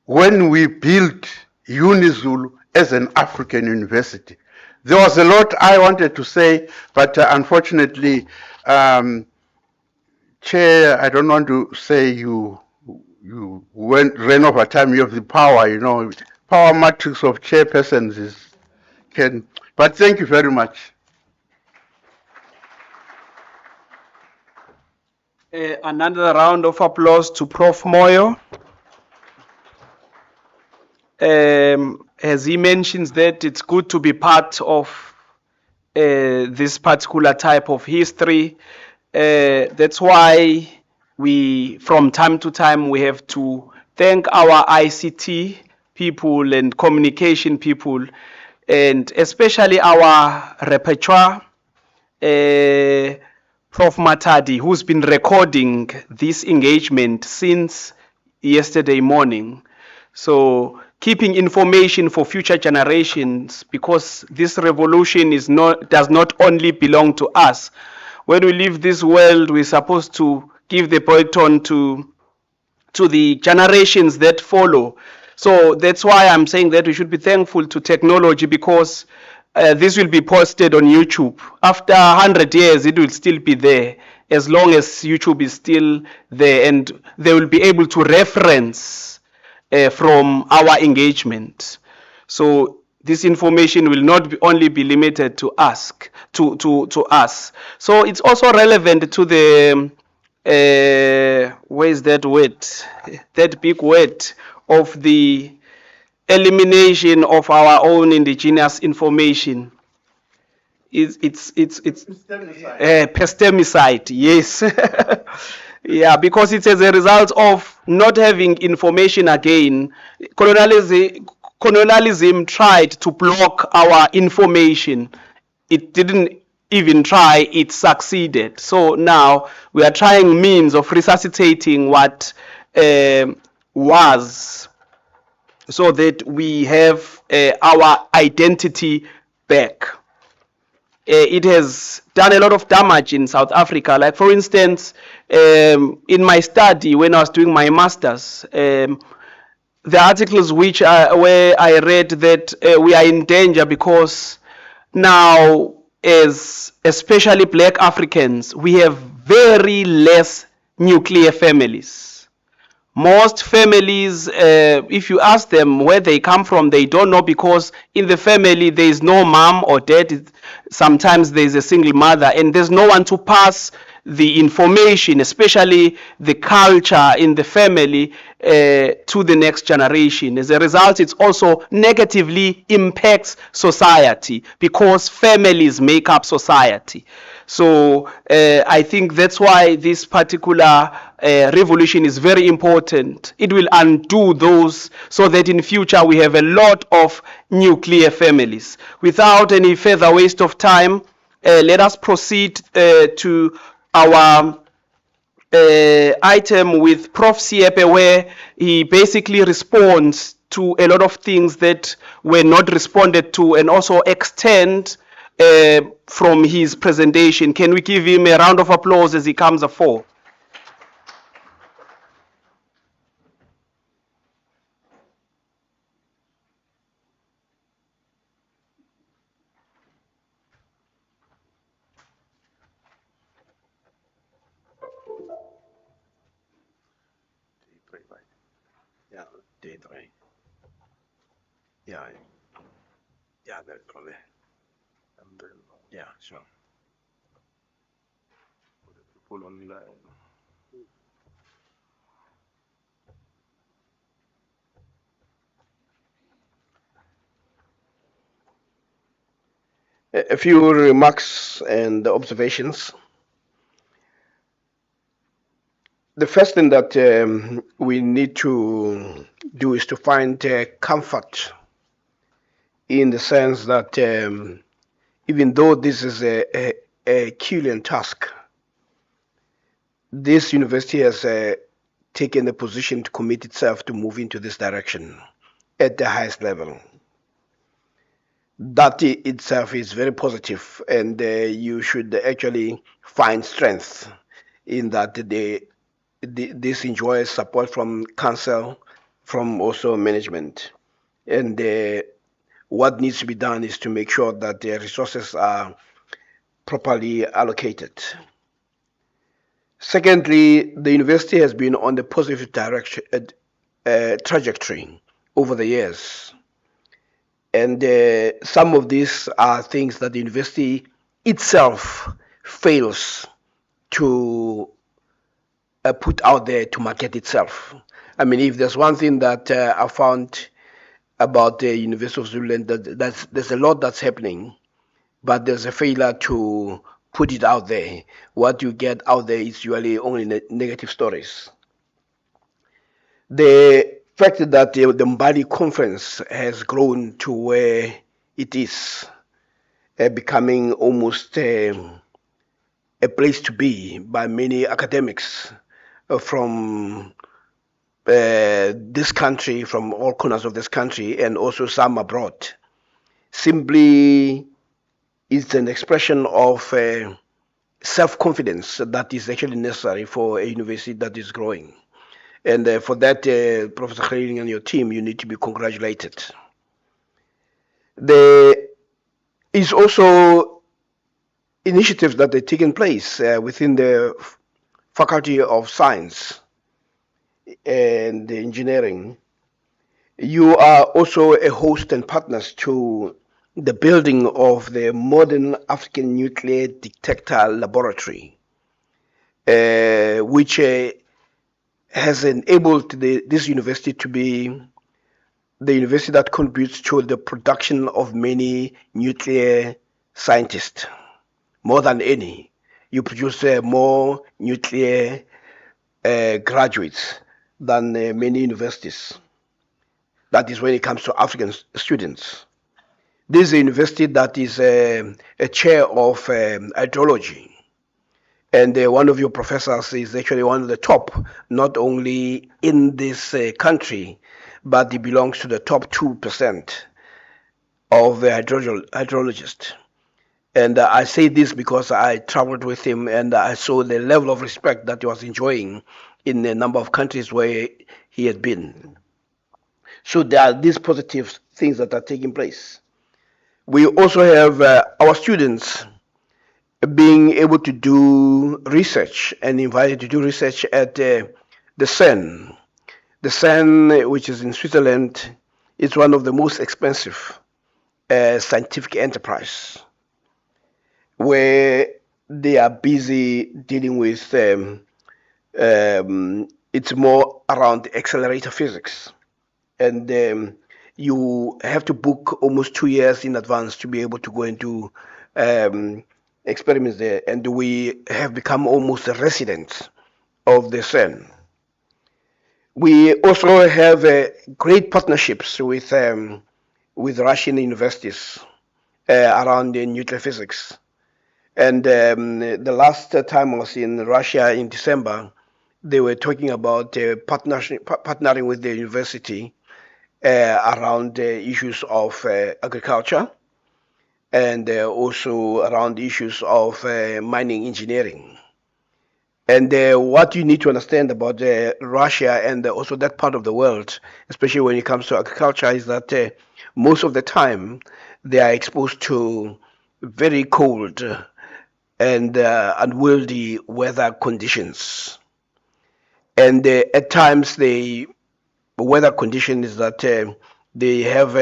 [SPEAKER 7] when we built UniZulu as an African university. There was a lot I wanted to say, but unfortunately, Chair, I don't want to say you ran over time. You have the power, you know. Power matrix of chairpersons but thank you very much.
[SPEAKER 1] Another round of applause to Prof. Moyo. As he mentions that it's good to be part of this particular type of history. That's why we, from time to time, we have to thank our ICT people and communication people, and especially our repertoire, Prof. Matadi, who's been recording this engagement since yesterday morning. So keeping information for future generations, because this revolution does not only belong to us. When we leave this world, we're supposed to give the baton to the generations that follow. So that's why I'm saying that we should be thankful to technology, because this will be posted on YouTube. After 100 years, it will still be there, as long as YouTube is still there, and they will be able to reference from our engagement. So this information will not only be limited to us, to us. So it's also relevant to the where is that word? That big word of the elimination of our own indigenous information. It's pestemicide, yes. Yeah, because it's as a result of not having information again. Colonialism tried to block our information. It didn't even try, it succeeded. So now we are trying means of resuscitating what was, so that we have our identity back. It has done a lot of damage in South Africa. Like, for instance, in my study when I was doing my master's, the articles where I read that we are in danger because now, as especially Black Africans, we have very less nuclear families. Most families, if you ask them where they come from, they don't know, because in the family there is no mom or dad. Sometimes there is a single mother, and there's no one to pass the information, especially the culture in the family, to the next generation. As a result, it also negatively impacts society, because families make up society. So I think that's why this particular revolution is very important. It will undo those so that in future we have a lot of nuclear families. Without any further waste of time, let us proceed to our item with Prof. Siepe, where he basically responds to a lot of things that were not responded to and also extend from his presentation. Can we give him a round of applause as he comes forward?
[SPEAKER 2] Yeah, did right. Yeah, yeah, that's probably.
[SPEAKER 8] And then
[SPEAKER 2] Yeah, sure.
[SPEAKER 8] people online.
[SPEAKER 2] A few remarks and observations. The first thing that we need to do is to find comfort in the sense that even though this is a Herculean task, this university has taken the position to commit itself to move into this direction at the highest level. That itself is very positive, and you should actually find strength in that this enjoys support from council, from also management. And what needs to be done is to make sure that the resources are properly allocated. Secondly, the university has been on the positive direction, trajectory over the years. And some of these are things that the university itself fails to put out there to market itself. I mean, if there's one thing that I found about the University of Zululand, there's a lot that's happening, but there's a failure to put it out there. What you get out there is usually only negative stories. The fact that the Mbali conference has grown to where it is, becoming almost a place to be by many academics from this country, from all corners of this country, and also some abroad, simply is an expression of self-confidence that is actually necessary for a university that is growing. And for that, Professor Khalil and your team, you need to be congratulated. There is also initiatives that are taking place within the Faculty of Science and Engineering. You are also a host and partners to the building of the modern African nuclear detector laboratory, which has enabled this university to be the university that contributes to the production of many nuclear scientists, more than any. You produce more nuclear graduates than many universities. That is when it comes to African students. This is a university that is a chair of hydrology. And one of your professors is actually one of the top, not only in this country, but he belongs to the top 2% of the hydrologists. And I say this because I traveled with him and I saw the level of respect that he was enjoying in a number of countries where he had been. So there are these positive things that are taking place. We also have our students being able to do research and invited to do research at the CERN. The CERN, which is in Switzerland, is one of the most expensive scientific enterprise, where they are busy dealing with, it's more around accelerator physics. And you have to book almost 2 years in advance to be able to go and do experiments there, and we have become almost residents of the CERN. We also have great partnerships with Russian universities around nuclear physics. And the last time I was in Russia in December, they were talking about partnering with the university around issues of agriculture and also around issues of mining engineering. And what you need to understand about Russia and also that part of the world, especially when it comes to agriculture, is that most of the time they are exposed to very cold and unwieldy weather conditions. And at times the weather condition is that they have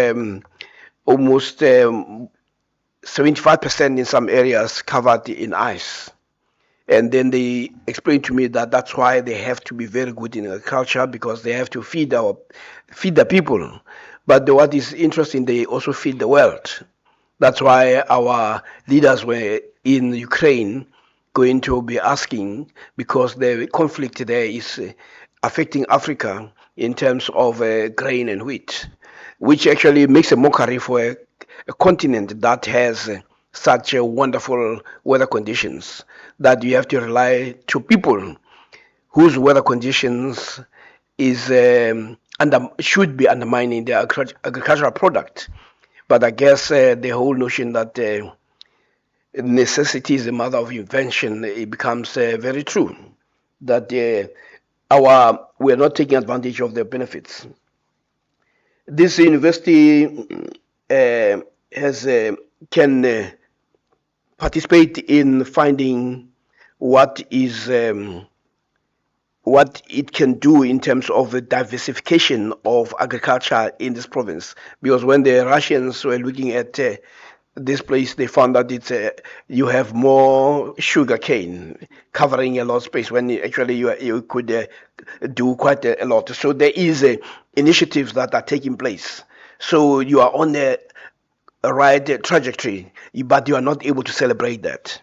[SPEAKER 2] almost 75% in some areas covered in ice. And then they explained to me that that's why they have to be very good in agriculture, because they have to feed the people. But what is interesting, they also feed the world. That's why our leaders were in Ukraine going to be asking, because the conflict there is affecting Africa in terms of grain and wheat, which actually makes a mockery for a continent that has such wonderful weather conditions, that you have to rely to people whose weather conditions is should be undermining their agricultural product. But I guess the whole notion that necessity is the mother of invention, it becomes very true. That we are not taking advantage of the benefits. This university can participate in finding what it can do in terms of the diversification of agriculture in this province. Because when the Russians were looking at this place, they found that you have more sugar cane covering a lot of space, when actually you could do quite a lot. So there is initiatives that are taking place. So you are on the right trajectory, but you are not able to celebrate that.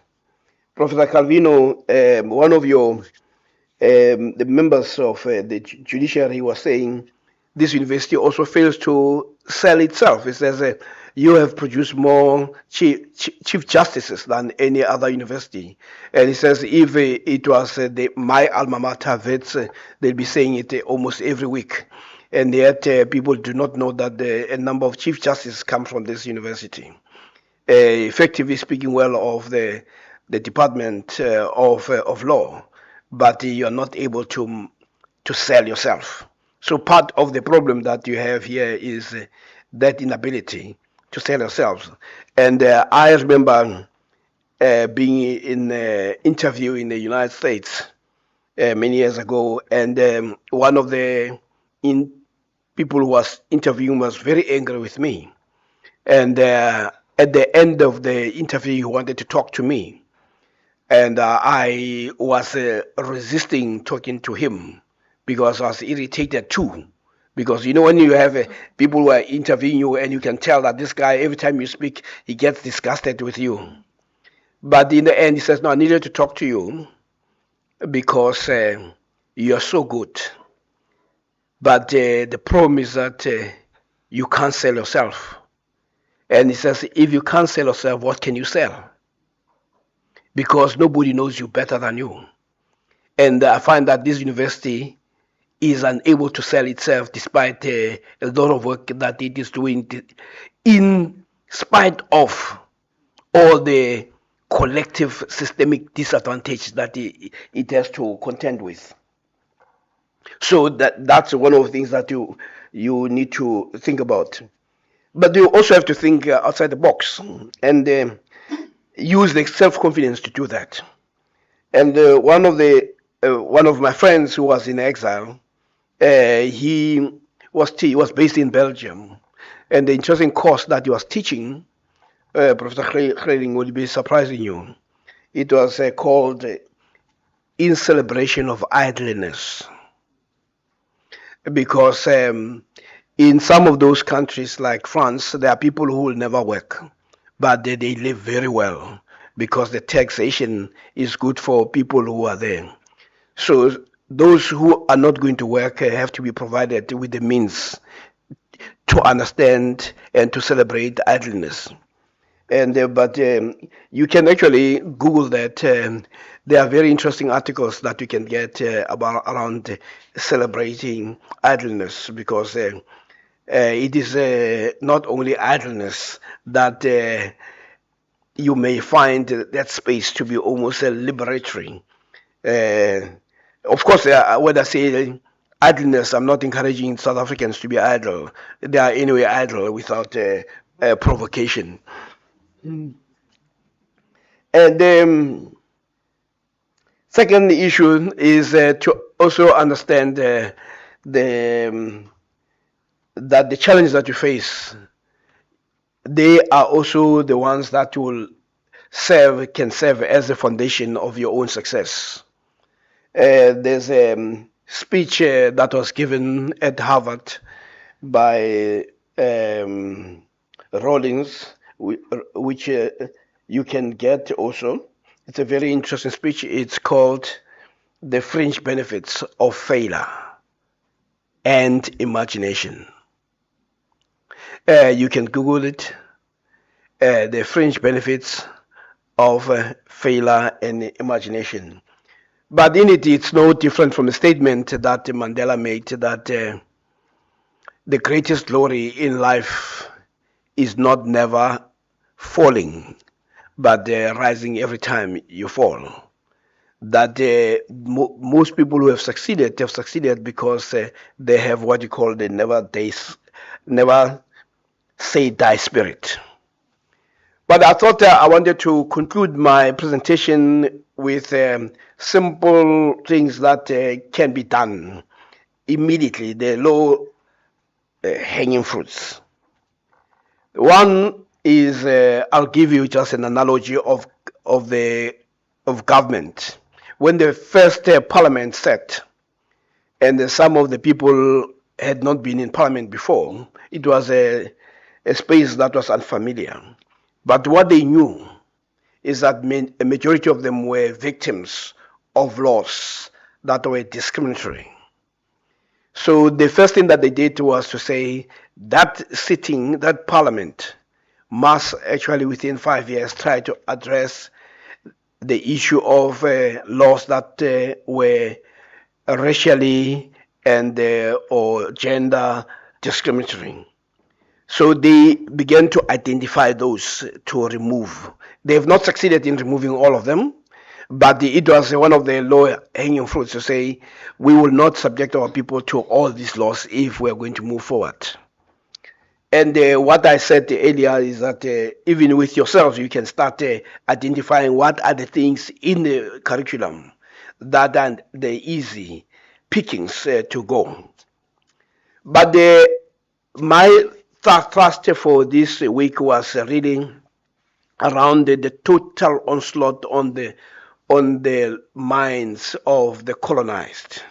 [SPEAKER 2] Professor Calvino, one of the members of the judiciary was saying this university also fails to sell itself. It says you have produced more chief justices than any other university. And he says if it was my alma mater, vets, they'll be saying it almost every week. And yet people do not know that a number of chief justices come from this university. Effectively speaking well of the Department of Law, but you are not able to sell yourself. So part of the problem that you have here is that inability to sell yourselves. And I remember being in an interview in the United States many years ago, and one of the people who was interviewing was very angry with me. And at the end of the interview, he wanted to talk to me. And I was resisting talking to him because I was irritated too. Because when you have people who are interviewing you, and you can tell that this guy, every time you speak, he gets disgusted with you. But in the end, he says, no, I needed to talk to you because you're so good. But the problem is that you can't sell yourself. And he says, if you can't sell yourself, what can you sell? Because nobody knows you better than you. And I find that this university is unable to sell itself despite a lot of work that it is doing, in spite of all the collective systemic disadvantage that it has to contend with. So that's one of the things that you need to think about. But you also have to think outside the box and use the self-confidence to do that. And one of my friends who was in exile, he was based in Belgium, and the interesting course that he was teaching, Professor Greding, will be surprising you. It was called "In Celebration of Idleness," because in some of those countries like France, there are people who will never work, but they live very well. because the taxation is good for people who are there. So those who are not going to work have to be provided with the means to understand and to celebrate idleness. And but you can actually Google that. There are very interesting articles that you can get about around celebrating idleness, because it is not only idleness that you may find that space to be almost liberatory. Of course, when I say idleness, I'm not encouraging South Africans to be idle. They are anyway idle without provocation. And second issue is to also understand the that the challenges that you face, they are also the ones that can serve as the foundation of your own success. There's a speech that was given at Harvard by Rawlings, which you can get also. It's a very interesting speech. It's called "The Fringe Benefits of Failure and Imagination." You can Google it. The fringe benefits of failure and imagination. But in it, it's no different from the statement that Mandela made, that the greatest glory in life is not never falling, but rising every time you fall. That most people who have succeeded because they have what you call the never say die spirit. But I thought I wanted to conclude my presentation with simple things that can be done immediately, the low hanging fruits. One is, I'll give you just an analogy of government. When the first parliament sat, and some of the people had not been in parliament before, it was a space that was unfamiliar. But what they knew is that a majority of them were victims of laws that were discriminatory. So the first thing that they did was to say that that parliament must actually within 5 years try to address the issue of laws that were racially and or gender discriminatory. So they began to identify those to remove. They have not succeeded in removing all of them, but it was one of the low-hanging fruits to say, we will not subject our people to all these laws if we are going to move forward. And what I said earlier is that even with yourselves, you can start identifying what are the things in the curriculum that are the easy pickings to go. But my thrust for this week was really around the total onslaught on the minds of the colonized.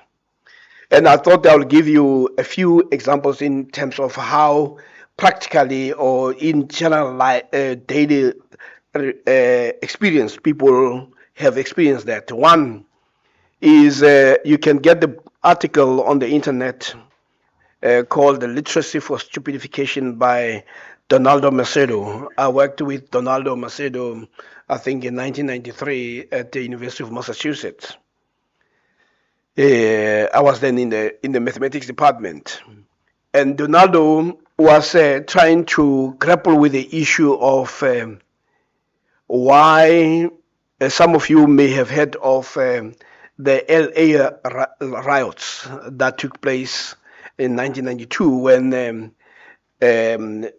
[SPEAKER 2] And I thought I would give you a few examples in terms of how practically or in general daily experience people have experienced that. One is you can get the article on the internet called "The Literacy for Stupidification" by Donaldo Macedo. I worked with Donaldo Macedo, I think, in 1993 at the University of Massachusetts. I was then in the mathematics department, and Donaldo was trying to grapple with the issue of why some of you may have heard of the LA riots that took place in 1992 when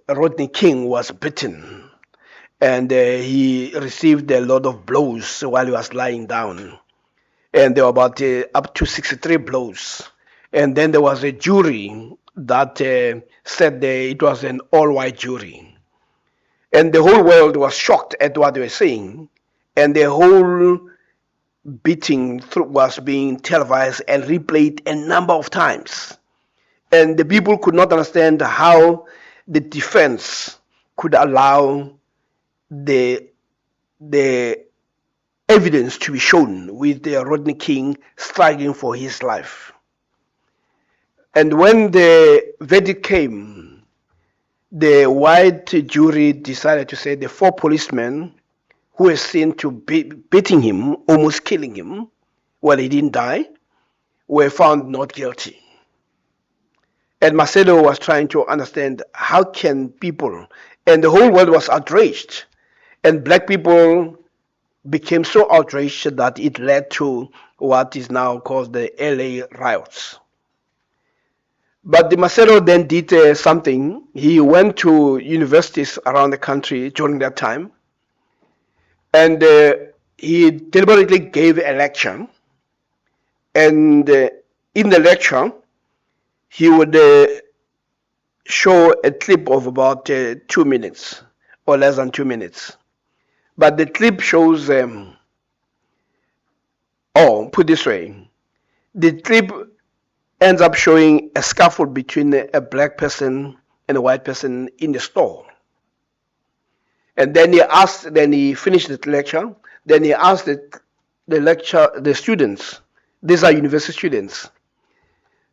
[SPEAKER 2] Rodney King was beaten, and he received a lot of blows while he was lying down, and there were about up to 63 blows. And then there was a jury that said it was an all-white jury, and the whole world was shocked at what they were saying, and the whole beating was being televised and replayed a number of times. And the people could not understand how the defense could allow the the evidence to be shown with the Rodney King struggling for his life. And when the verdict came, the white jury decided to say the 4 policemen who were seen to be beating him, almost killing him, while he didn't die, were found not guilty. And Macedo was trying to understand how can people, and the whole world was outraged, and black people became so outraged that it led to what is now called the LA riots. But the Macedo then did something. He went to universities around the country during that time, and he deliberately gave a lecture. And in the lecture, he would show a clip of about 2 minutes or less than 2 minutes. But the clip shows, put this way, the clip ends up showing a scuffle between a black person and a white person in the store. And then he finished the lecture, then he asked the students, these are university students,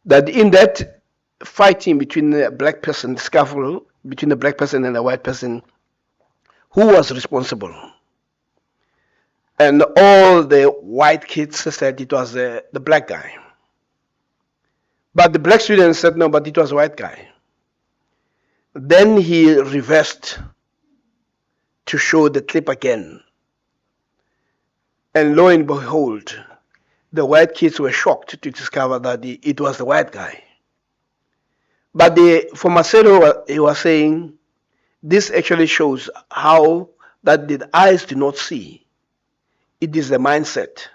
[SPEAKER 2] that in that fighting between the black person, the scuffle between the black person and the white person, who was responsible? And all the white kids said it was the black guy. But the black students said no, but it was a white guy. Then he reversed to show the clip again. And lo and behold, the white kids were shocked to discover that it was the white guy. But for Macedo, he was saying, this actually shows how that the eyes do not see. It is the mindset.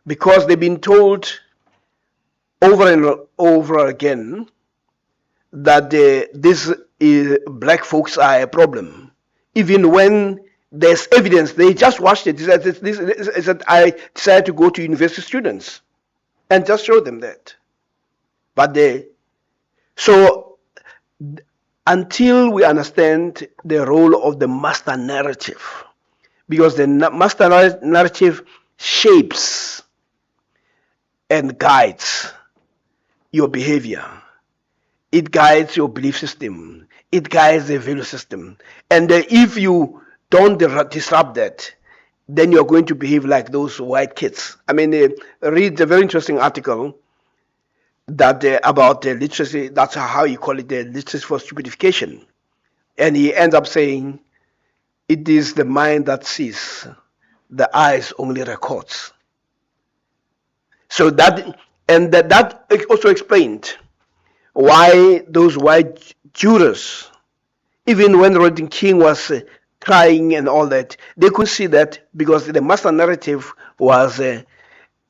[SPEAKER 2] Because they've been told over and over again that black folks are a problem. Even when there's evidence, they just watched it. I decided to go to university students and just show them that. But so until we understand the role of the master narrative, because the master narrative shapes and guides your behavior. It guides your belief system. It guides the value system. And if you don't disrupt that, then you're going to behave like those white kids. I mean, read a very interesting article that about literacy. That's how you call it, the literacy for stupidification. And he ends up saying, it is the mind that sees, the eyes only records. So that also explained why those white jurors, even when Rodney King was crying and all that, they could see that because the master narrative was a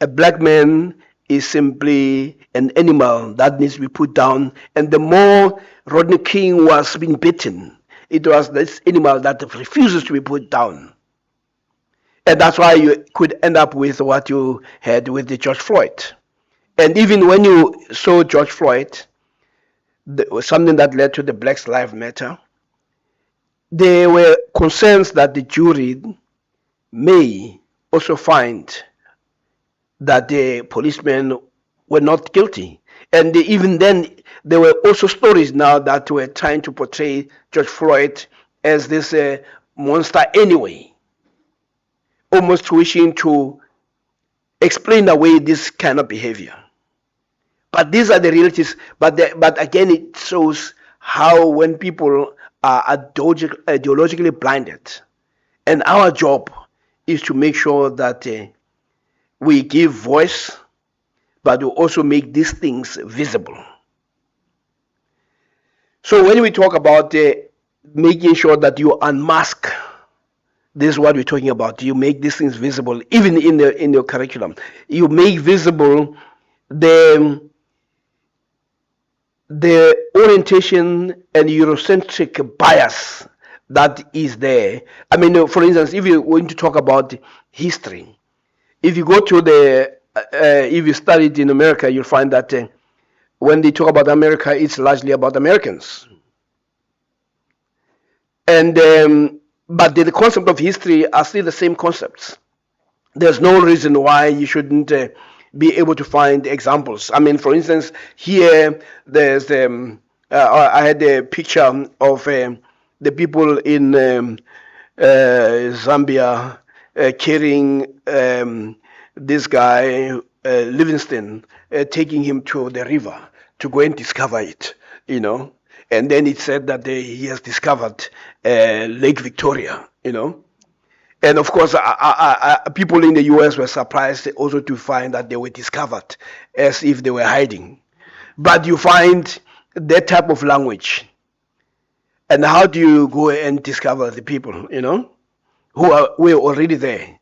[SPEAKER 2] black man is simply an animal that needs to be put down. And the more Rodney King was being beaten, it was this animal that refuses to be put down. And that's why you could end up with what you had with the George Floyd. And even when you saw George Floyd, something that led to the Black Lives Matter, there were concerns that the jury may also find that the policemen were not guilty. And even then, there were also stories now that were trying to portray George Floyd as this monster anyway, almost wishing to explain away this kind of behavior. But these are the realities. But again, it shows how when people are ideologically blinded, and our job is to make sure that we give voice, but we also make these things visible. So when we talk about making sure that you unmask, this is what we're talking about. You make these things visible, even in your curriculum. You make visible the orientation and Eurocentric bias that is there. I mean, for instance, if you're going to talk about history, if you go to if you studied in America, you'll find that when they talk about America, it's largely about Americans. And but the concept of history are still the same concepts. There's no reason why you shouldn't be able to find examples. I mean, for instance, here there's I had a picture of the people in Zambia carrying this guy Livingston, taking him to the river to go and discover it, you know. And then it said that he has discovered Lake Victoria, you know. And of course, people in the US were surprised also to find that they were discovered as if they were hiding. But you find that type of language. And how do you go and discover the people, you know, who were already there?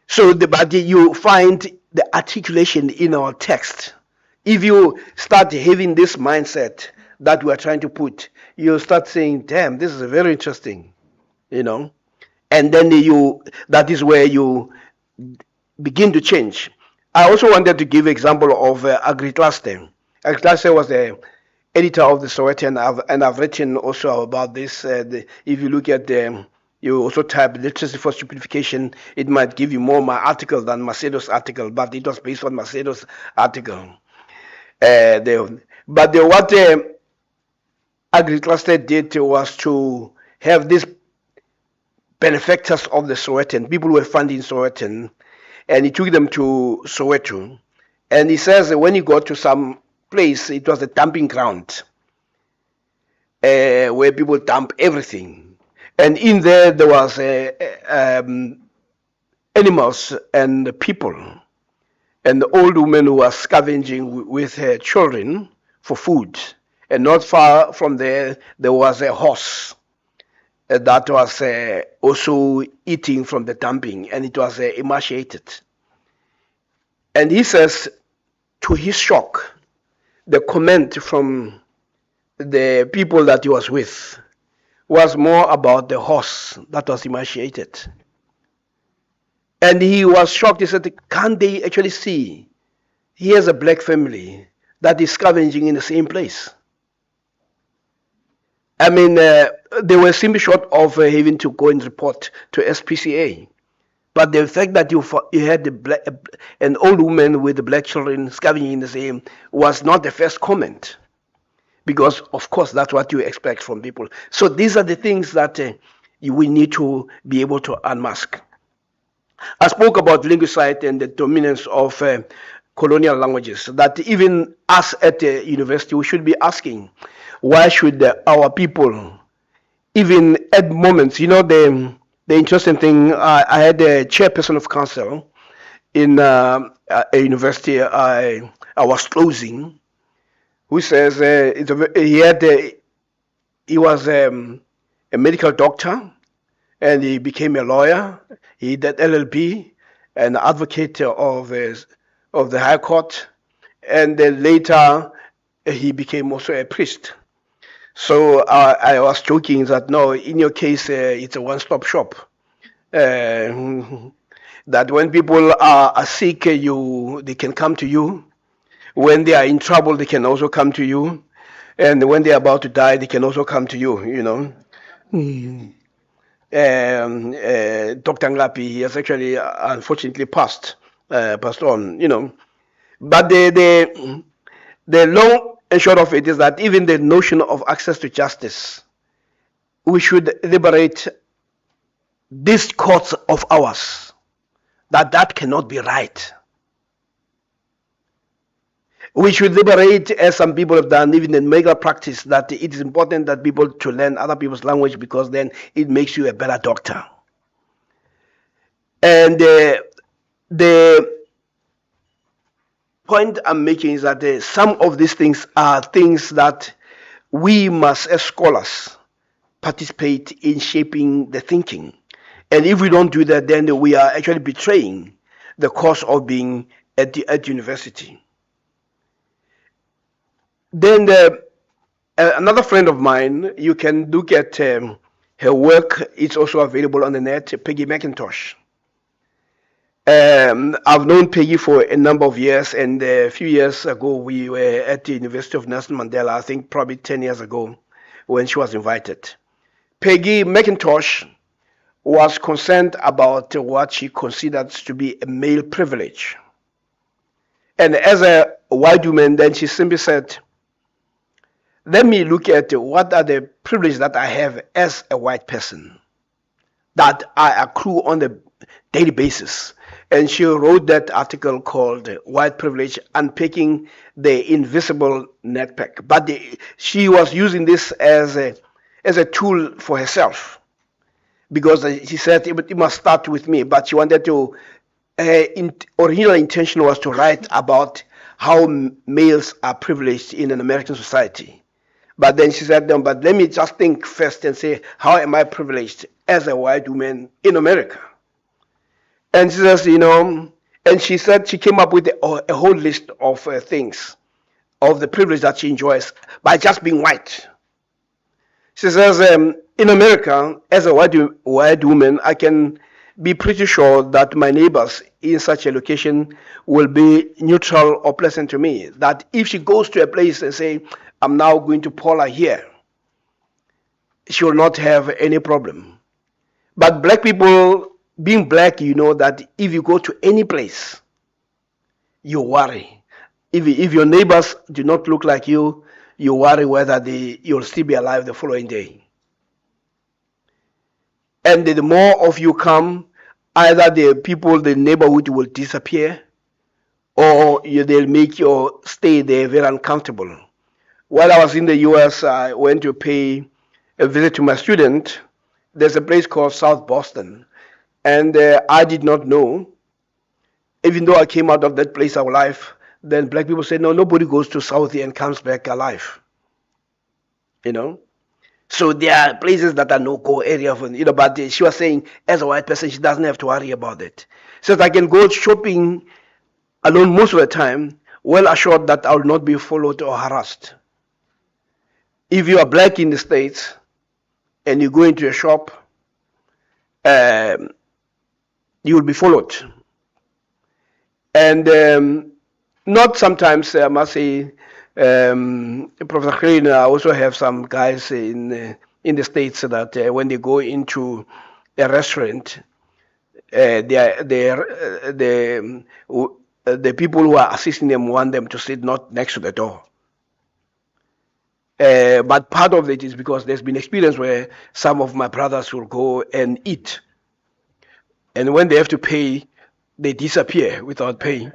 [SPEAKER 2] So, but you find the articulation in our text. If you start having this mindset that we are trying to put, you start saying, damn, this is very interesting, you know. And then that is where you begin to change. I also wanted to give example of Agritlaste. Agritlaste was the editor of the Sowetan, and I've written also about this. If you look at you also type literacy for stupidification, it might give you more my article than Macedo's article, but it was based on Macedo's article. What Agritlaste did was to have these benefactors of the Sowetan, people who were funding Sowetan, and he took them to Soweto. And he says that when he got to some place, it was a dumping ground where people dump everything. And in there was animals and people, and the old woman who was scavenging with her children for food. And not far from there was a horse that was also eating from the dumping, and it was emaciated. And he says, to his shock, the comment from the people that he was with was more about the horse that was emaciated. And he was shocked. He said, can't they actually see here's a black family that is scavenging in the same place? I mean, they were simply short of having to go and report to SPCA. But the fact that you had an old woman with the black children scavenging in the same was not the first comment. Because, of course, that's what you expect from people. So these are the things that we need to be able to unmask. I spoke about linguicide and the dominance of colonial languages, that even us at the university, we should be asking, why should our people, even at moments, you know, the interesting thing, I had a chairperson of council in a university I was closing, who says he was a medical doctor, and he became a lawyer. He did LLB, an advocate of the High Court, and then later he became also a priest. So I was joking that no, in your case, it's a one-stop shop. That when people are sick, they can come to you. When they are in trouble, they can also come to you. And when they are about to die, they can also come to you, you know. Dr. Nglapi, he has actually unfortunately passed on, you know. But the long and short of it is that even the notion of access to justice, we should liberate these courts of ours, that cannot be right. We should liberate, as some people have done, even in medical practice, that it is important that people to learn other people's language, because then it makes you a better doctor. And the point I'm making is that some of these things are things that we must, as scholars, participate in shaping the thinking. And if we don't do that, then we are actually betraying the cause of being at university. Then another friend of mine, you can look at her work. It's also available on the net, Peggy McIntosh. I've known Peggy for a number of years, and a few years ago we were at the University of Nelson Mandela, I think probably 10 years ago, when she was invited. Peggy McIntosh was concerned about what she considered to be a male privilege. And as a white woman, then she simply said, let me look at what are the privileges that I have as a white person that I accrue on a daily basis. And she wrote that article called White Privilege, Unpacking the Invisible Netpack. But she was using this as a tool for herself, because she said it must start with me. But she wanted to, original intention was to write about how males are privileged in an American society. But then she said, no, but let me just think first and say, how am I privileged as a white woman in America? And she says, and she said she came up with a whole list of things, of the privilege that she enjoys by just being white. She says, in America, as a white woman, I can be pretty sure that my neighbors in such a location will be neutral or pleasant to me. That if she goes to a place and say, I'm now going to Paula here, she will not have any problem. But black people, being black, you know that if you go to any place, you worry. If your neighbors do not look like you, you worry whether you'll still be alive the following day. And the more of you come, either the people, the neighborhood will disappear, or they'll make your stay there very uncomfortable. While I was in the US, I went to pay a visit to my student. There's a place called South Boston. And I did not know, even though I came out of that place alive, then black people said, no, nobody goes to Southie and comes back alive. So there are places that are no-go area for, but she was saying, as a white person, she doesn't have to worry about it. So I can go shopping alone most of the time, well assured that I will not be followed or harassed. If you are black in the States and you go into a shop, you will be followed. And not sometimes, I must say, Professor Crane, I also have some guys in the States that when they go into a restaurant, the people who are assisting them want them to sit not next to the door. But part of it is because there's been experience where some of my brothers will go and eat. And when they have to pay, they disappear without paying.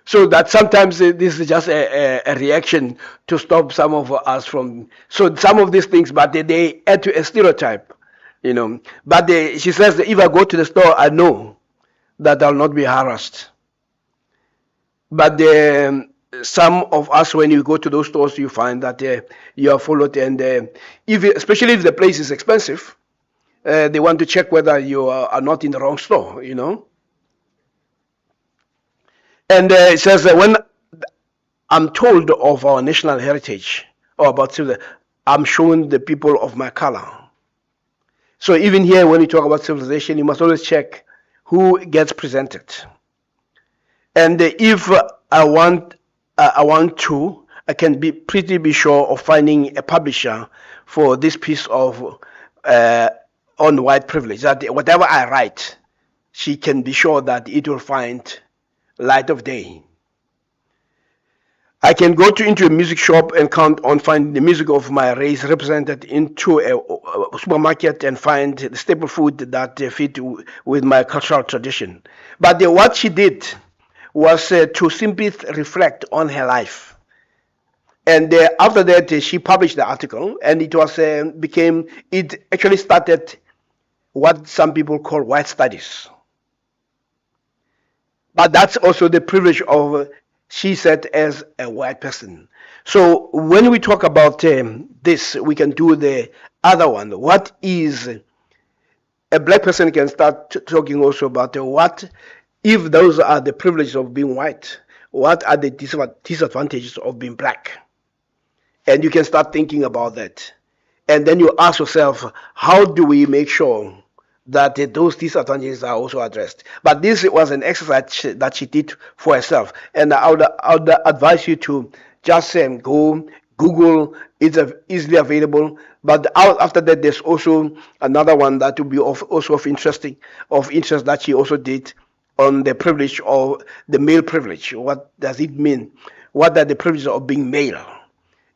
[SPEAKER 2] So that sometimes this is just a reaction to stop some of us from. So some of these things, but they add to a stereotype, But she says that if I go to the store, I know that I'll not be harassed. But some of us, when you go to those stores, you find that you are followed, and especially if the place is expensive, they want to check whether you are not in the wrong store, And it says that when I'm told of our national heritage or about civilization, I'm showing the people of my color. So even here, when you talk about civilization, you must always check who gets presented. And if I want to, I can be sure of finding a publisher for this piece of on white privilege. That whatever I write, she can be sure that it will find light of day. I can go into a music shop and count on finding the music of my race represented into a supermarket and find the staple food that fit with my cultural tradition. But what she did was to simply reflect on her life. And after that, she published the article, and it actually started what some people call white studies. But that's also the privilege of, she said, as a white person. So when we talk about this, we can do the other one. What is a black person can start talking also about what, if those are the privileges of being white, what are the disadvantages of being black? And you can start thinking about that. And then you ask yourself, how do we make sure that those disadvantages are also addressed? But this was an exercise that she did for herself. And I would advise you to just go Google is easily available. But after that, there's also another one that will be also of interest that she also did on the privilege of the male privilege. What does it mean? What are the privileges of being male?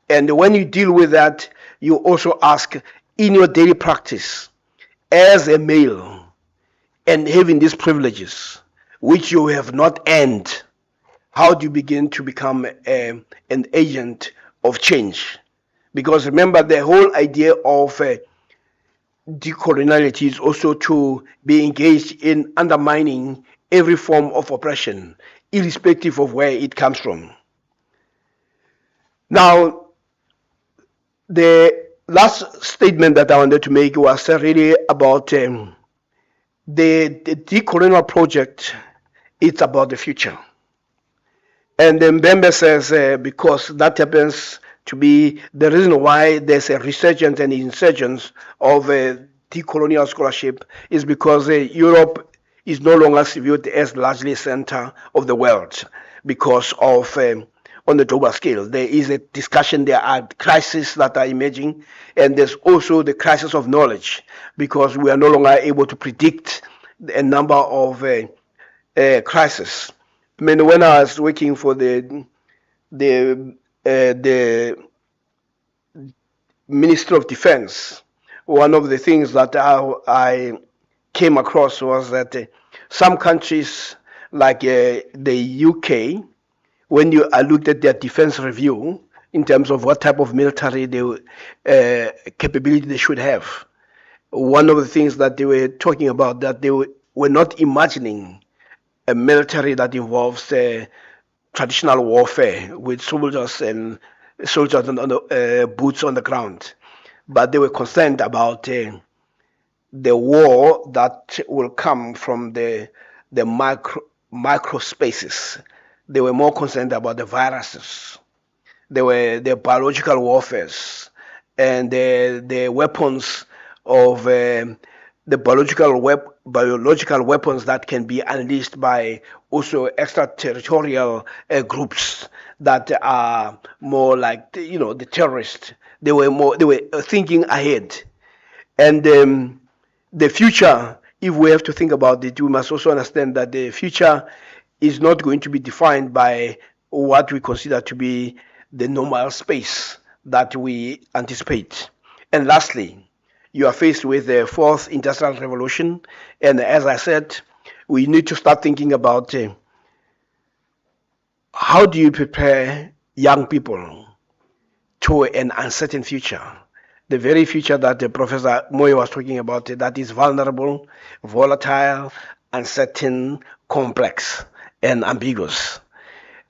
[SPEAKER 2] And when you deal with that, you also ask in your daily practice as a male and having these privileges which you have not earned, how do you begin to become an agent of change? Because remember, the whole idea of decoloniality is also to be engaged in undermining every form of oppression, irrespective of where it comes from. Now, the last statement that I wanted to make was really about the decolonial project. It's about the future. And then Mbembe says, because that happens to be the reason why there's a resurgence and insurgence of decolonial scholarship is because Europe is no longer viewed as largely center of the world because of on the global scale. There is a discussion, there are crises that are emerging, and there's also the crisis of knowledge because we are no longer able to predict a number of crises. I mean, when I was working for the Ministry of Defense, one of the things that I came across was that some countries like the UK, when you looked at their defense review in terms of what type of military capability they should have, one of the things that they were talking about that they were not imagining a military that involves traditional warfare with soldiers and boots on the ground, but they were concerned about the war that will come from the micro spaces. They were more concerned about the viruses. They were the biological warfares and the weapons of the biological weapons that can be unleashed by also extraterritorial groups that are more like the terrorists. They were thinking ahead, and the future. If we have to think about it, we must also understand that the future is not going to be defined by what we consider to be the normal space that we anticipate. And lastly, you are faced with the fourth industrial revolution. And as I said, we need to start thinking about how do you prepare young people to an uncertain future? The very future that Professor Moyo was talking about, that is vulnerable, volatile, uncertain, complex, and ambiguous.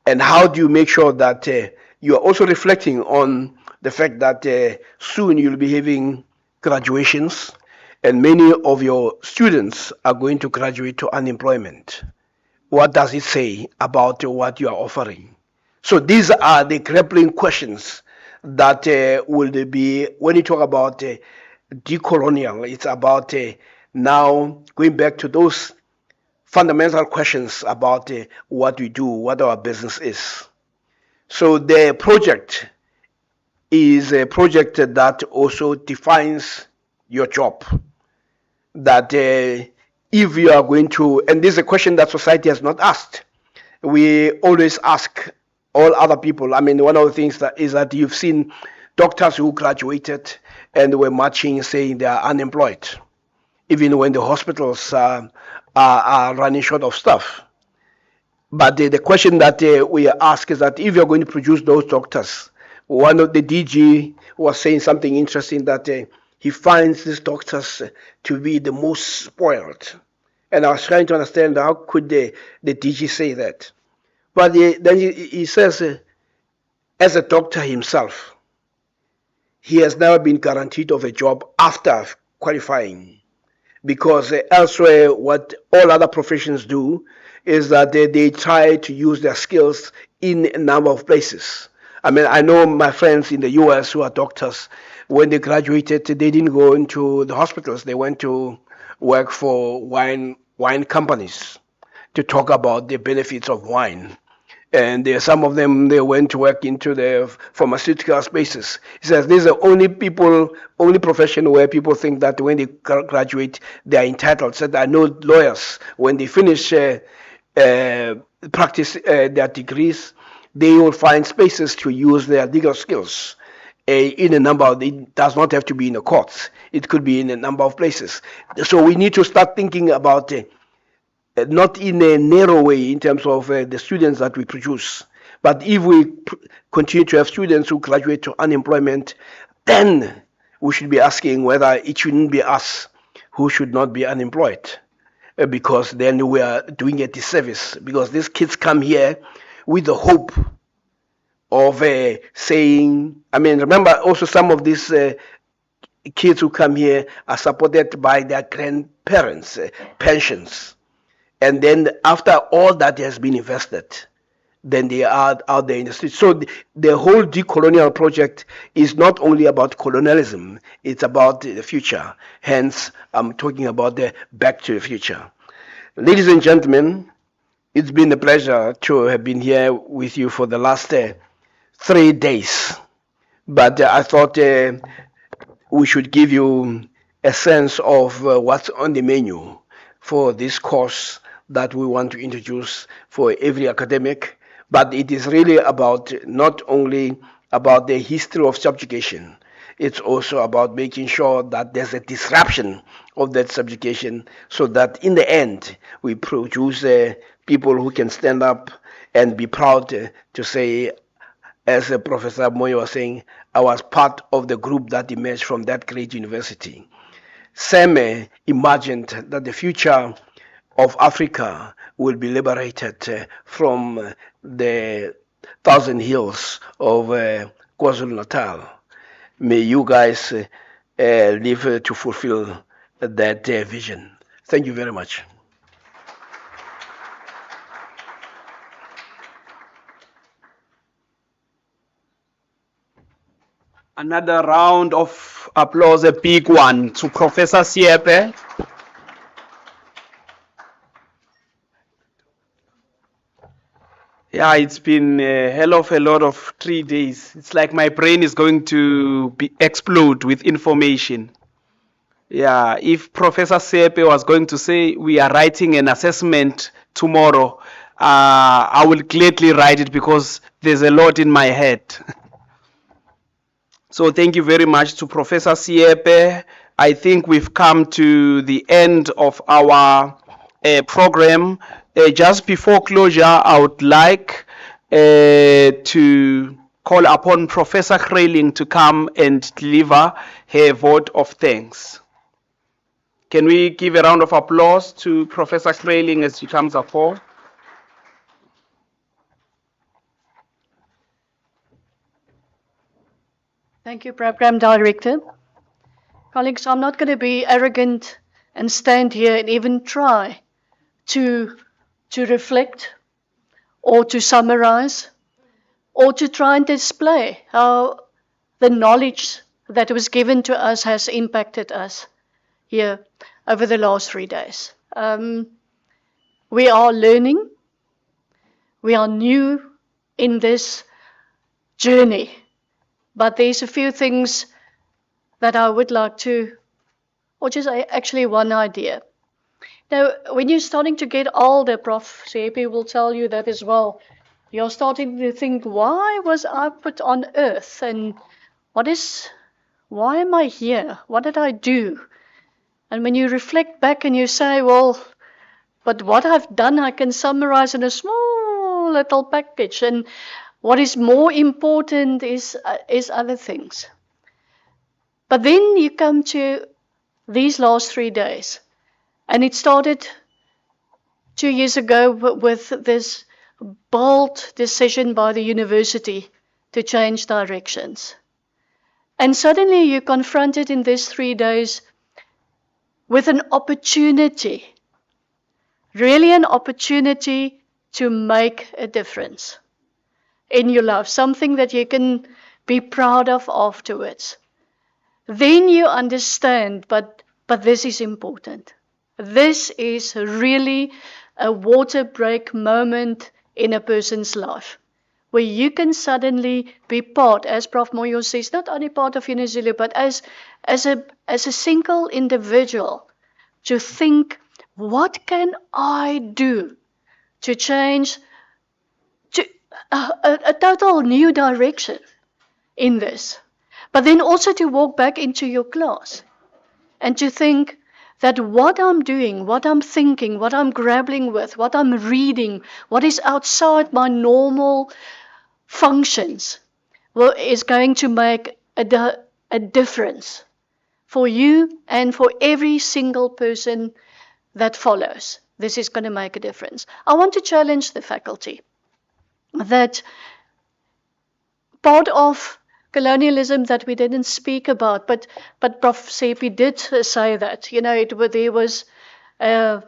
[SPEAKER 2] And how do you make sure that you are also reflecting on the fact that soon you'll be having graduations, and many of your students are going to graduate to unemployment. What does it say about what you are offering? So these are the grappling questions that will be, when you talk about decolonial, it's about now going back to those fundamental questions about what we do, what our business is. So the project is a project that also defines your job. That if you are going to, and this is a question that society has not asked. We always ask all other people. I mean, one of the things that is that you've seen doctors who graduated and were marching saying they are unemployed, even when the hospitals are running short of staff. But the question that we ask is that if you're going to produce those doctors, one of the DG was saying something interesting, that he finds these doctors to be the most spoiled. And I was trying to understand how could the DG say that. But then he says, as a doctor himself, he has never been guaranteed of a job after qualifying. Because elsewhere, what all other professions do is that they try to use their skills in a number of places. I mean, I know my friends in the US who are doctors, when they graduated, they didn't go into the hospitals. They went to work for wine companies to talk about the benefits of wine. and some of them they went to work into the pharmaceutical spaces. He says these are only profession where people think that when they graduate they are entitled. So I know lawyers when they finish practice their degrees, they will find spaces to use their legal skills. In a number of, it does not have to be in the courts. It could be in a number of places. So we need to start thinking about not in a narrow way in terms of the students that we produce, but if we continue to have students who graduate to unemployment, then we should be asking whether it shouldn't be us who should not be unemployed, because then we are doing a disservice, because these kids come here with the hope of saying, I mean, remember also some of these kids who come here are supported by their grandparents' pensions. And then after all that has been invested, then they are out there in the streets. So the whole decolonial project is not only about colonialism, it's about the future. Hence, I'm talking about the back to the future. Ladies and gentlemen, it's been a pleasure to have been here with you for the last 3 days. But I thought we should give you a sense of what's on the menu for this course that we want to introduce for every academic. But it is really about not only about the history of subjugation, it's also about making sure that there's a disruption of that subjugation, so that in the end we produce people who can stand up and be proud to say, as Professor Moyo was saying, I was part of the group that emerged from that great university. Seme imagined that the future of Africa will be liberated from the thousand hills of KwaZulu-Natal. May you guys live to fulfill that vision. Thank you very much.
[SPEAKER 1] Another round of applause, a big one, to Professor Siepe. Yeah, it's been a hell of a lot of 3 days. It's like my brain is going to explode with information. Yeah, if Professor Siepe was going to say we are writing an assessment tomorrow, I will gladly write it because there's a lot in my head. So thank you very much to Professor Siepe. I think we've come to the end of our program. Just before closure, I would like to call upon Professor Kreiling to come and deliver her vote of thanks. Can we give a round of applause to Professor Kreiling as she comes up forward?
[SPEAKER 3] Thank you, Program Director. Colleagues, I'm not going to be arrogant and stand here and even try to reflect or to summarize or to try and display how the knowledge that was given to us has impacted us here over the last 3 days. We are learning. We are new in this journey. But there's a few things that I would like to, or just actually one idea. Now, when you're starting to get older, Prof. Siepe will tell you that as well, you're starting to think, why was I put on earth? And why am I here? What did I do? And when you reflect back and you say, well, but what I've done, I can summarize in a small little package. And what is more important is other things. But then you come to these last 3 days. And it started 2 years ago with this bold decision by the university to change directions. And suddenly you're confronted in these 3 days with an opportunity, really an opportunity to make a difference in your life, something that you can be proud of afterwards. Then you understand, but this is important. This is really a water break moment in a person's life, where you can suddenly be part, as Prof. Moyo says, not only part of UniZulu, but as a single individual, to think, what can I do to change to a total new direction in this? But then also to walk back into your class and to think that what I'm doing, what I'm thinking, what I'm grappling with, what I'm reading, what is outside my normal functions, is going to make a difference for you and for every single person that follows. This is going to make a difference. I want to challenge the faculty that part of colonialism that we didn't speak about, but Prof. Sepi did say that, there was a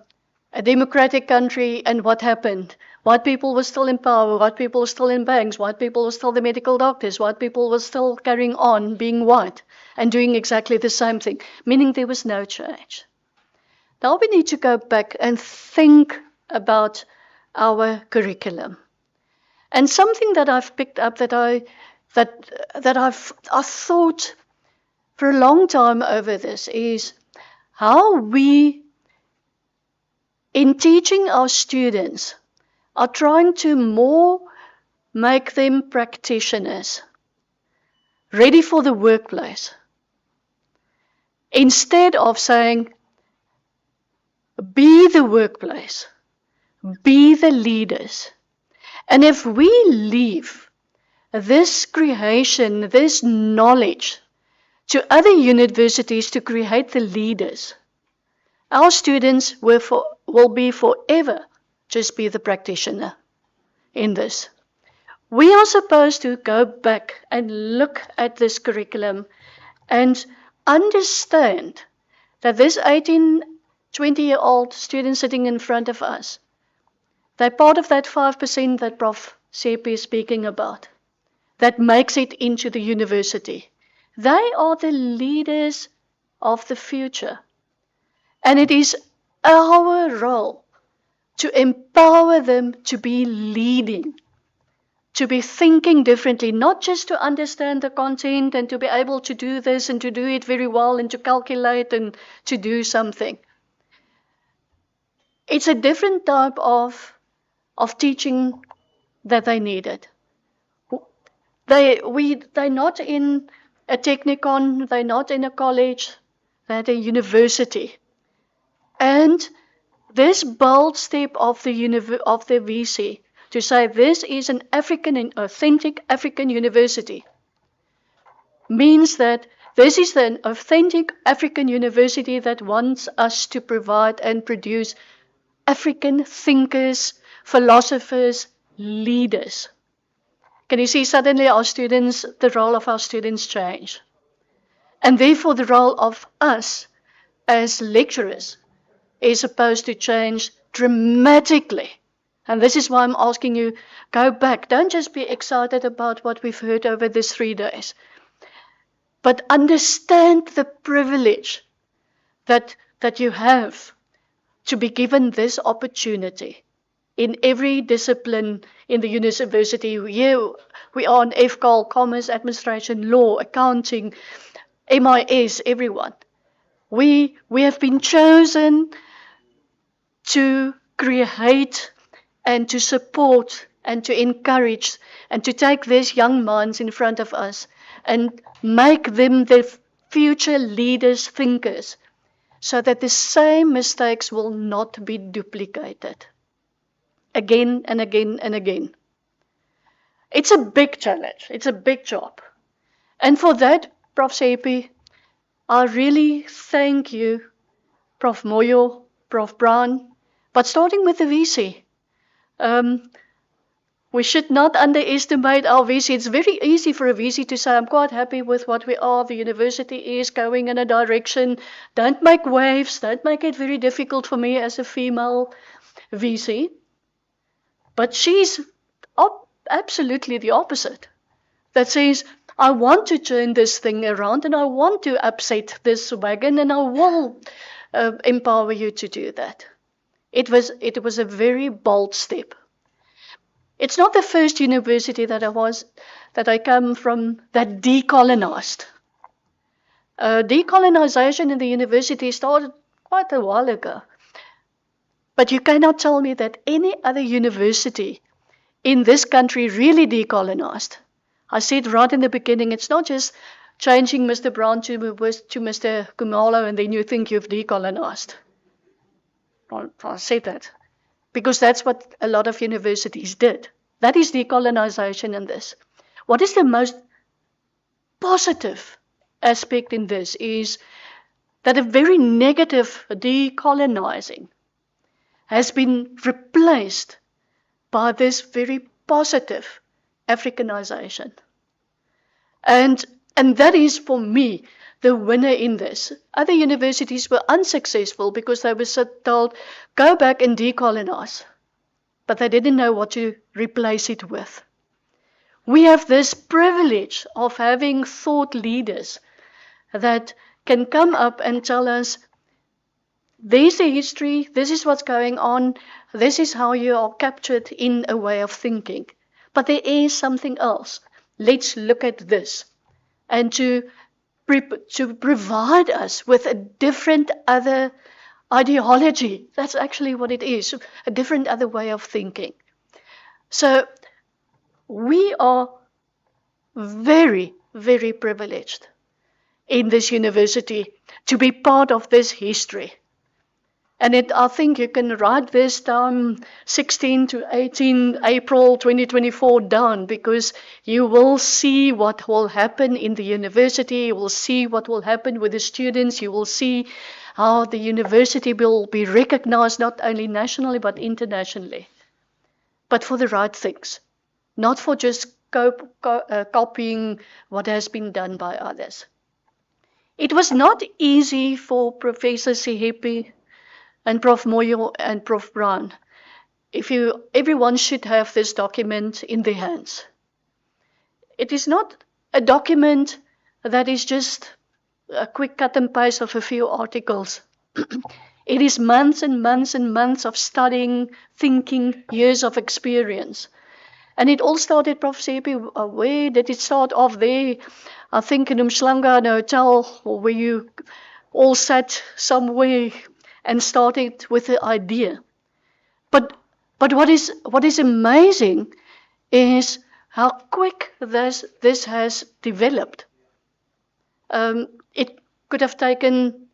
[SPEAKER 3] democratic country, and what happened? White people were still in power, white people were still in banks, white people were still the medical doctors, white people were still carrying on being white and doing exactly the same thing, meaning there was no change. Now we need to go back and think about our curriculum. And something that I've picked up that I've thought for a long time over this is how we, in teaching our students, are trying to more make them practitioners, ready for the workplace, instead of saying, be the workplace, be the leaders. And if we leave this creation, this knowledge to other universities to create the leaders, our students will be forever just be the practitioner in this. We are supposed to go back and look at this curriculum and understand that this 18, 20-year-old student sitting in front of us, they're part of that 5% that Prof. Sepi is speaking about, that makes it into the university. They are the leaders of the future. And it is our role to empower them to be leading, to be thinking differently, not just to understand the content and to be able to do this and to do it very well and to calculate and to do something. It's a different type of teaching that they needed. They're not in a technicon, they're not in a college, they're at a university. And this bold step of the VC to say this is an African and authentic African university means that this is an authentic African university that wants us to provide and produce African thinkers, philosophers, leaders. Can you see suddenly the role of our students change? And therefore the role of us as lecturers is supposed to change dramatically. And this is why I'm asking you, go back. Don't just be excited about what we've heard over these 3 days. But understand the privilege that you have to be given this opportunity in every discipline in the university. Here we are in FCAL, Commerce, Administration, Law, Accounting, MIS, everyone. We have been chosen to create and to support and to encourage and to take these young minds in front of us and make them the future leaders, thinkers, so that the same mistakes will not be duplicated again and again and again. It's a big challenge. It's a big job. And for that, Prof. Sepi, I really thank you, Prof. Moyo, Prof. Brown, but starting with the VC. We should not underestimate our VC. It's very easy for a VC to say, I'm quite happy with what we are. The university is going in a direction. Don't make waves. Don't make it very difficult for me as a female VC. But she's absolutely the opposite. That says, I want to turn this thing around and I want to upset this wagon and I will empower you to do that. It was a very bold step. It's not the first university that I come from that decolonized. Decolonization in the university started quite a while ago. But you cannot tell me that any other university in this country really decolonized. I said right in the beginning, it's not just changing Mr. Brown to Mr. Kumalo and then you think you've decolonized. I said that because that's what a lot of universities did. That is decolonization in this. What is the most positive aspect in this is that a very negative decolonizing has been replaced by this very positive Africanization. And that is, for me, the winner in this. Other universities were unsuccessful because they were told, go back and decolonize. But they didn't know what to replace it with. We have this privilege of having thought leaders that can come up and tell us, there's a history, this is what's going on, this is how you are captured in a way of thinking. But there is something else. Let's look at this. And to provide us with a different other ideology. That's actually what it is, a different other way of thinking. So we are very, very privileged in this university to be part of this history. And I think you can write this down 16 to 18 April 2024 down, because you will see what will happen in the university, you will see what will happen with the students, you will see how the university will be recognized not only nationally but internationally. But for the right things, not for just copying what has been done by others. It was not easy for Professor Sihepi and Prof. Moyo and Prof. Brown. Everyone should have this document in their hands. It is not a document that is just a quick cut and paste of a few articles. It is months and months and months of studying, thinking, years of experience. And it all started, Prof. Sepi, where did it start off there? I think in Umhlanga, the hotel, where you all sat somewhere and started with the idea. But what is amazing is how quick this has developed. It could have taken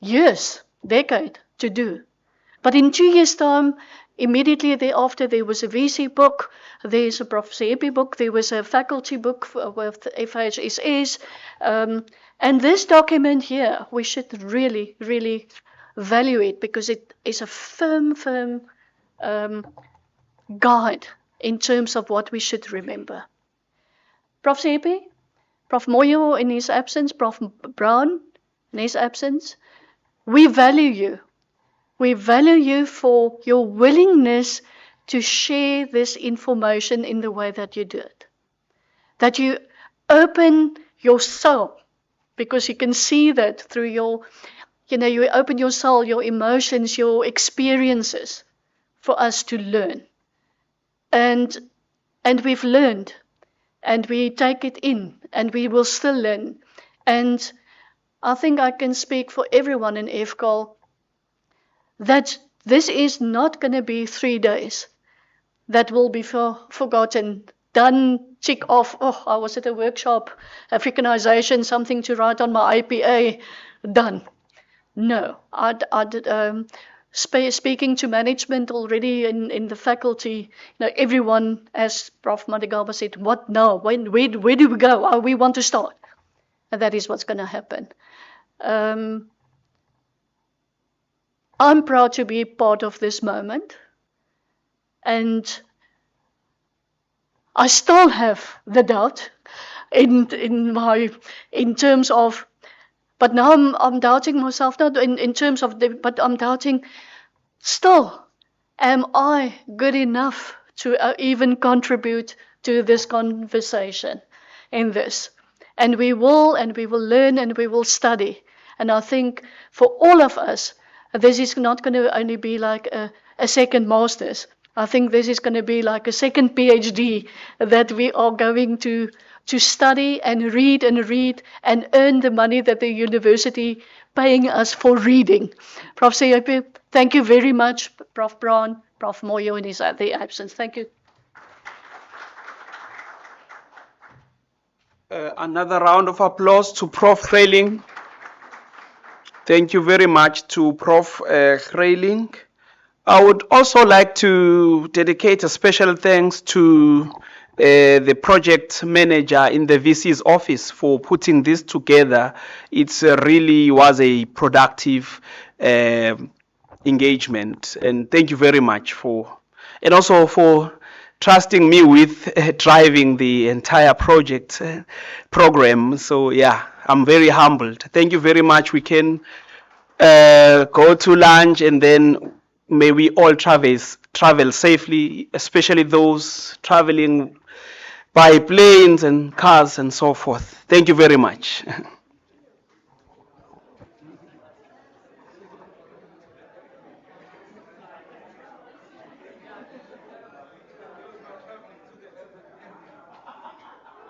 [SPEAKER 3] years, decade to do. But in 2 years' time, immediately thereafter, there was a VC book, there's a Prof. Sepi book, there was a faculty book with FHSS. And this document here, we should really, really value it, because it is a firm guide in terms of what we should remember. Prof. Sepi, Prof. Moyo in his absence, Prof. Brown in his absence, we value you. We value you for your willingness to share this information in the way that you do it. That you open your soul, because you can see that through you open your soul, your emotions, your experiences for us to learn. And we've learned, and we take it in, and we will still learn. And I think I can speak for everyone in FCAL that this is not going to be 3 days that will be forgotten, done, check off. Oh, I was at a workshop, Africanization, something to write on my IPA, done. No, speaking to management already in the faculty, everyone, as Prof. Madagaba said, what now? Where do we go? Oh, we want to start. And that is what's going to happen. I'm proud to be part of this moment. And I still have the doubt in terms of, but now I'm doubting myself, not in terms of, but I'm doubting still, am I good enough to even contribute to this conversation in this? And we will learn, and we will study. And I think for all of us, this is not going to only be like a second master's. I think this is going to be like a second PhD that we are going to study and read and earn the money that the university paying us for reading. Prof. Seyepe, thank you very much. Prof. Braun, Prof. Moyo in his the absence. Thank you.
[SPEAKER 1] Another round of applause to Prof. Grayling. Thank you very much to Prof. Grayling. I would also like to dedicate a special thanks to the project manager in the VC's office for putting this together. It really was a productive engagement, and thank you very much and also for trusting me with driving the entire project program. So yeah, I'm very humbled. Thank you very much. We can go to lunch, and then may we all travel safely, especially those traveling by planes and cars and so forth. Thank you very much.